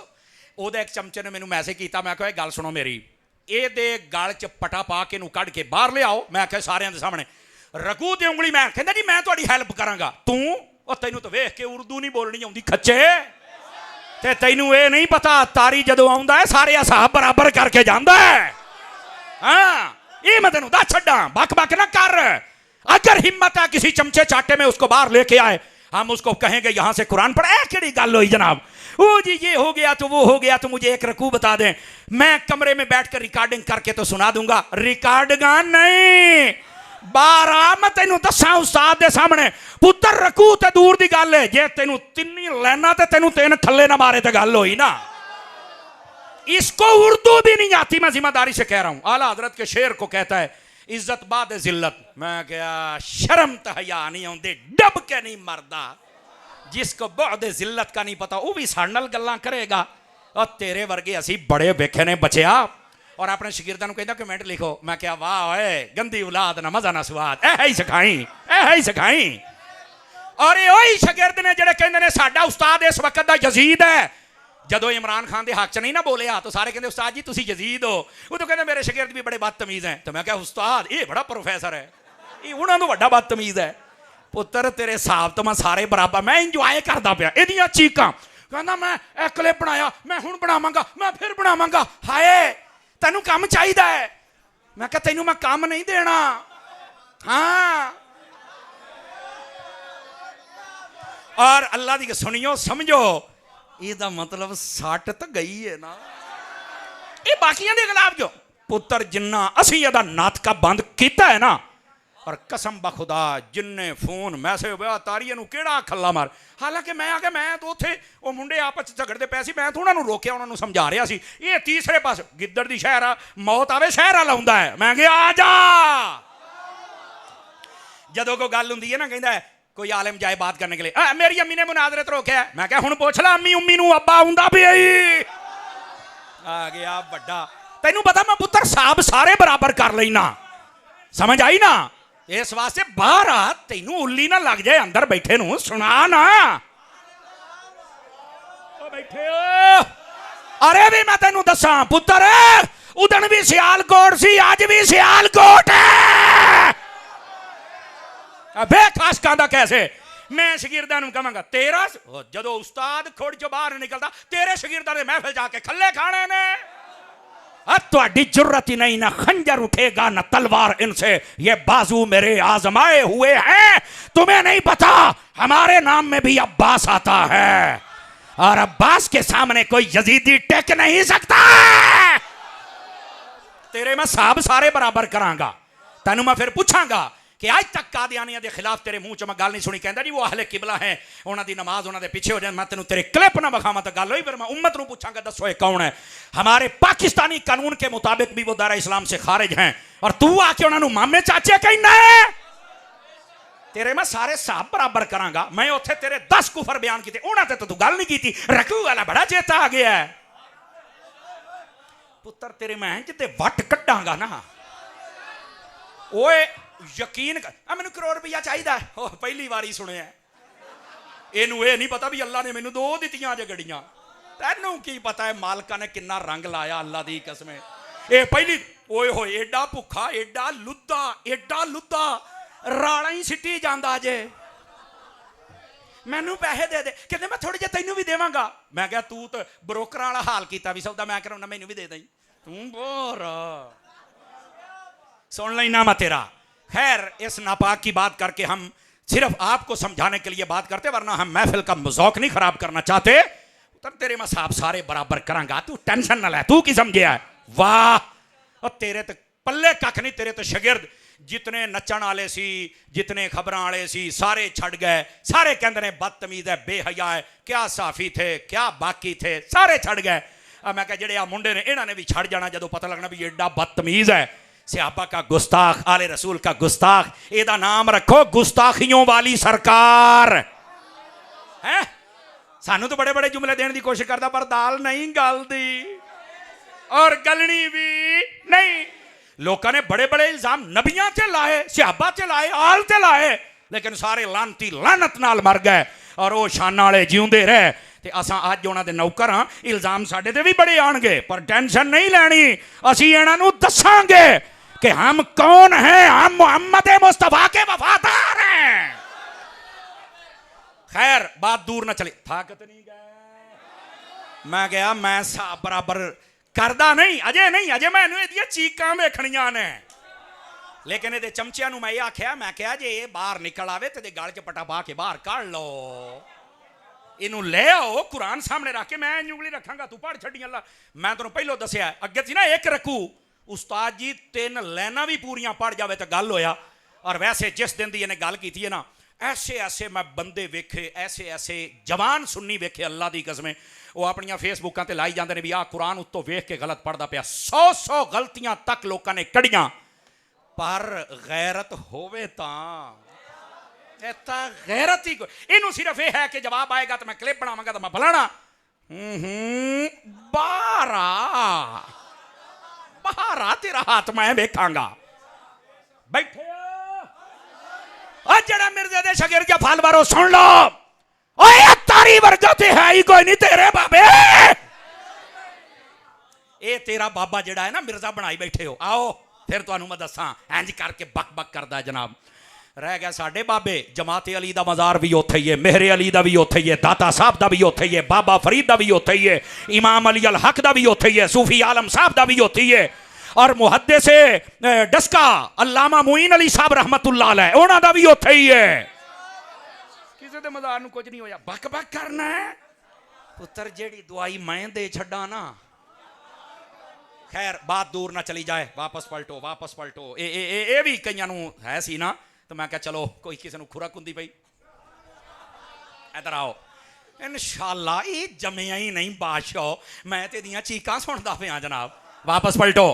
ओहदे एक चमचे ने मैनू मैसेज किया, मैं कहा गल सुनो मेरी, ये गल च पटा पा के कढ़ के बाहर ले आओ। मैं क्या सारे के सामने रकू ते उंगली, मैं कहता जी मैं थोड़ी हेल्प करांगा। तू और तेनू तो वेख के उर्दू नहीं बोलनी आउंदी खच्चे, ते तैनू ये नहीं पता तारी जदों आउंदा है सारे हिसाब बराबर करके जांदा है। हाँ, ये मैं तेनू दस छड्डा, बक बक ना कर। अगर हिम्मत है किसी चमचे चाटे में उसको बाहर लेके आए, हम उसको कहेंगे यहां से कुरान पढ़। केड़ी गल हुई जनाब, ओ जी ये हो गया तो वो हो गया, तो मुझे एक रकू बता दें, मैं कमरे में बैठकर रिकॉर्डिंग करके तो सुना दूंगा। रिकॉर्डिंग नहीं, बारह मैं तेनू दसा उस्ताद दे सामने, पुत्र रकू ते दूर दी गल है, जे तेनू तिन्नी लेना ते तेनू तीन थल्ले ना मारे तो गल हुई ना। इसको उर्दू भी नहीं आती, मैं जिम्मेदारी से कह रहा हूं। आला हजरत के शेर को कहता है, इज्जत बाद जिल्लत। मैं क्या शर्म तो हया नहीं आउंदी, डब के नहीं मरदा। जिसको बाद जिल्लत का नहीं पता वो भी साडे नाल गल्लां करेगा। और तेरे वर्गे असी बड़े वेखे ने बचिया। और अपने शगिर्दां नूं कहंदा कमेंट लिखो। मैं क्या वाह ओए गंदी औलाद ना मजा ना स्वाद, ऐ ही सिखाई, ऐ ही सिखाई। और ये वही शगिर्द ने जेड़े कहंदे ने साडा उस्ताद इस वक्त दा यजीद है। जदों इमरान खान के हक च नहीं ना बोलिया तो सारे कहते उस्ताद जी तुसी यजीद हो। वो तो कहते मेरे शगिर्द भी बड़े बदतमीज हैं। तो मैं क्या उस्ताद ये बड़ा प्रोफैसर है, ये उन्होंने बड़ा बदतमीज है। पुत्र तेरे हिसाब तो मैं सारे बराबर, मैं इंजॉय करता पाया एदियां चीकां। कहना मैं एक क्लिप बनाया, मैं हुण बनावांगा, मैं फिर बनावांगा। हाय तेनू काम चाहिदा है। मैं क्या तेनू मैं काम नहीं देना। हाँ, और अल्लाह दी सुनियो समझो, ਇਹਦਾ मतलब सट तो गई है ना। ये बाकियां दे खिलाफ जो पुत्र जिन्ना असी ਇਹਦਾ नाटका बंद किया है ना। और कसम बखुदा जिन्ने फोन मैसेज होया तारीए नूं केड़ा खल्ला मार। हालांकि मैं आके मैं तो उत्थे वो मुंडे आपस झगड़ते पे सी, मैं तो उन्होंने रोकिया, उन्होंने समझा रहा सी। ये तीसरे पास गिद्दड़ दी शहर आ, मौत आवे शहर लाउंदा है। मैं गया आ जा। जदों कोई गल हुंदी है ना कहंदा है कोई आलिम जाए बात करने के लिए, मेरी अम्मी ने मुनाजरत रोकया। मैं क्या हुण पुछ ला अम्मी उम्मी नूं, अब्बा आउंदा भी आई आ गया बड़ा। तैनू पता मैं पुत्र साहब सारे बराबर कर लेना, समझ आई ना। इस वास्ते बाहर आ, तेनू उल्ली ना लग जाए, अंदर बैठे नू सुना ना बैठे हो। अरे भी मैं तेनू दसा पुत्र, उदन भी सियालकोट सी, अज भी सियालकोट है। खासकां दा कैसे मैं शगिरदां नूं कहांगा तेरा जदों उस्ताद खुड़ चो बाहर निकलदा, तेरे शगिरदां दे महफिल जाके खल्ले खाने ने। तुम्हारी जरूरत ही नहीं, ना खंजर उठेगा ना तलवार इनसे, ये बाजू मेरे आजमाए हुए हैं। तुम्हें नहीं पता हमारे नाम में भी अब्बास आता है, और अब्बास के सामने कोई यजीदी टेक नहीं सकता। तेरे मैं साहब सारे बराबर करांगा। तेनू मैं फिर पूछांगा कि आज तक कादियानिया के खिलाफ तेरे मुंह च मैं गल नहीं सुनी। कहता जी वो अहले किबला है, उन्हों की नमाज उन्होंने पिछे हो जाए। मैं तेन तेरे क्लिप ना विखावा तो गल हुई। फिर मैं उम्मत को पूछांगा दसो ये कौन है। हमारे पाकिस्तानी कानून के मुताबिक भी वो दायरा इस्लाम से खारिज हैं, और तू आके उन्होंने मामे चाचे कहना है। तेरे मैं सारे साहब बराबर करांगा। मैं उत्थे तेरे 10 कुफर बयान किए, उन्होंने तो तू गल नहीं की। रकू वाला बड़ा चेता आ गया है पुत्र। तेरे मैं जिते वट कटांगा ना, ओए यकीन कर, मैनू करोड़ रुपया चाहिए। पहली बारी सुने इनू ये नहीं पता भी अल्लाह ने मैनू 2 दित्तियां जे गड्डियां। तेनू की पता है मालका ने किन्ना रंग लाया अल्लाह दी कसम। ये पहली ओए होए एडा भुखा, एडा लुद्दा राणा ही सिटी जांदा जे। मैनू पैसे दे दे, कहते मैं थोड़े जे तैनू भी देवांगा। मैं क्या तू तो ब्रोकर वाला हाल किया भी सौदा मैं कराउना, मैनू भी दे दई तू बोर सुन लेना मैं तेरा। खैर इस नापाक की बात करके हम सिर्फ आपको समझाने के लिए बात करते, वरना हम महफिल का मज़ौक नहीं खराब करना चाहते। तब तेरे मैं साहब सारे बराबर करांगा, तू टेंशन ना ले। तू की समझे है वाह, और तेरे तो पल्ले कख नहीं। तेरे तो शगिर्द जितने नचण वाले सी, जितने खबरां वाले सी, सारे छड़ गए। सारे कहते हैं बदतमीज है, बेहया है। क्या साफी थे क्या बाकी थे, सारे छड़ गए। मैं क्या जेड़े आ मुंडे ने इन्होंने भी छड़ जाना जदों पता लगना भी एडा बदतमीज है, सहाबा का गुस्ताख, आले रसूल का गुस्ताख। एदा नाम रखो गुस्ताखियों वाली सरकार है। सानू तो बड़े बड़े जुमले देने की कोशिश करता, पर दाल नहीं गलदी और गलनी भी नहीं। लोगों ने बड़े बड़े इल्जाम नबियां ते लाए, सहाबा ते लाए, आल ते लाए, लेकिन सारे लानती लानत नाल मर गए, और वो शाना वाले जिउंदे रहे। ते असां अज उन्हां दे नौकर हां, इल्जाम साडे ते भी बड़े आउणगे, पर टेंशन नहीं लैनी। असीं इन्हां नूं दस्सांगे कि हम कौन हैं, हम मोहम्मद मुस्तफा के वफादार हैं। खैर बात दूर ना चली, ताकत नहीं गए। मैं गया, मैं साहब बराबर करदा नहीं, अजे मैनू इहदियां चीकां वेखणियां ने। लेकिन ये चमचिया नूं मैं आख्या, मैं क्या जे ये बाहर निकल आवे ते गल च पटा पा के बाहर काढ़ लो, इनू ले आओ, कुरान सामने रख के मैं उंगली रखांगा, तू पढ़ छड्डी। अल्लाह मैं तेनों पहलों दसिया अगे सी ना एक रकू, उस्ताद जी 3 लाइनां भी पूरियां पढ़ जावे तो गल होया। और वैसे जिस दिन दी इन्हें गल की है ना, ऐसे ऐसे मैं बंदे वेखे, ऐसे ऐसे जवान सुन्नी वेखे, अल्लाह दी कसमें। वो अपनियां फेसबुकां ते लाई जाते हैं भी आ कुरान उत्तों वेख के गलत पढ़ता पिया। 100 गलतियां तक लोगों ने कढ़ियां, पर गैरत होवे तां गैरत ही इनू सिर्फ यह है कि जवाब आएगा तो मैं क्लिप बनावांगा तो मैं फलाना बाहर तेरा हाथ मैं वेखांगा। बैठे जरा मिर्जे दे शगिर के फल बारो सुन लो, ओए तारी वर्गा ते है ही कोई नहीं तेरे बाबे। ए तेरा बाबा जड़ा है ना मिर्जा बनाई बैठे हो, आओ फिर तुहानू मैं दसां। इंज करके बक बक करदा है जनाब। रह गया साडे बाबे, जमाते अली दा मज़ार भी उत्थे ही है, मेहरे अली दा भी उत्थे ही है, दाता साहब दा भी उत्थे ही है, बाबा फरीद दा भी उत्थे ही है, इमाम अली अल हक दा भी उत्थे ही है, सूफी आलम साहब दा भी उत्थे ही है, और मुहद्दिस डस्का अल्लामा मुईन अली साहब रहमतुल्लाह अलैह उन्हां दा भी उत्थे ही है। किसी दे मज़ार नूं कुछ नहीं होया, बक बक करना है पुत्र। जेड़ी दवाई मैं दे छड्डा ना, खैर बात दूर ना चली जाए, वापस पलटो। ए भी कईयां नूं है सी ना, तो मैं क्या चलो कोई किसी को खुरक हुंदी पई, इधर आओ इंशाअल्लाह। ये जमिया ही नहीं बादशाह, मैं ते दियां चीकां सुनदा पिया जनाब। वापस पलटो,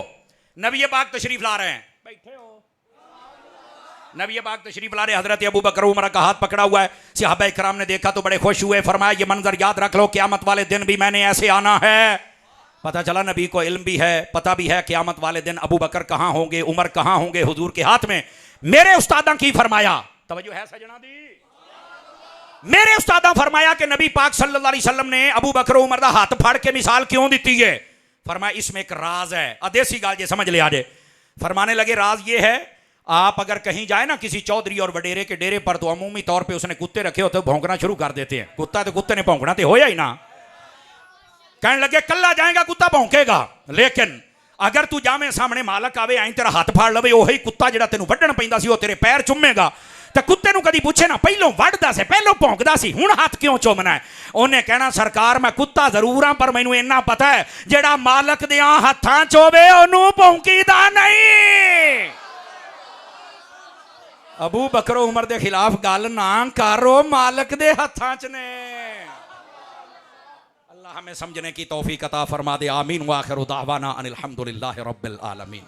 नबी पाक तशरीफ ला रहे हैं, बैठे हो नबी पाक तशरीफ ला रहे, हजरत अबू बकर उमर का हाथ पकड़ा हुआ है। सहाबा इकराम ने देखा तो बड़े खुश हुए, फरमाया ये मंजर याद रख लो, क़यामत वाले दिन भी मैंने ऐसे आना है। पता चला नबी को इल्म भी है, पता भी है क़यामत वाले दिन अबू बकर कहां होंगे, उमर कहां होंगे, हुजूर के हाथ में। मेरे उस्तादा की फरमाया, तवज्जो है सजना दी, मेरे उस्तादा फरमाया कि नबी पाक सल्लल्लाहु अलैहि वसल्लम ने अबू बकर उमर दा हाथ फाड़ के मिसाल क्यों दी है? फरमाया इसमें एक राज है, अदेसी गाल जे समझ ले आजे। फरमाने लगे राज ये है, आप अगर कहीं जाए ना किसी चौधरी और वडेरे के डेरे पर, तो अमूमी तौर पे उसने कुत्ते रखे होते भौंकना शुरू कर देते हैं। कुत्ता तो कुत्ते ने भौंकना तो होया ही ना। कहने लगे कल्ला जाएगा कुत्ता भौंकेगा, लेकिन अगर तू जावे सामने मालक आवे आई तेरा हाथ फाड़ लवे, वही कुत्ता जिहड़ा तेनू वड्डण पैंदा सी वो तेरे पैर चुमेगा। तो कुत्ते नू कदी पूछे ना पहलों वड्डदा सी, पहलों भौंकदा सी, हुण हाथ क्यों चुमना है? उन्हें कहना सरकार मैं कुत्ता जरूर हां, पर मैनू इन्ना पता है जिहड़ा मालक दियां हत्थां च होवे ओनू भौंकीदा नहीं। अबू बकर उमर दे खिलाफ गल ना करो, मालक दे हत्थां च ने। अल्लाह हमें समझने की तौफीक अता फरमा दे। आमीन व आखिर दावाना अनिल हम्दुलिल्लाहि रब्बिल आलमीन।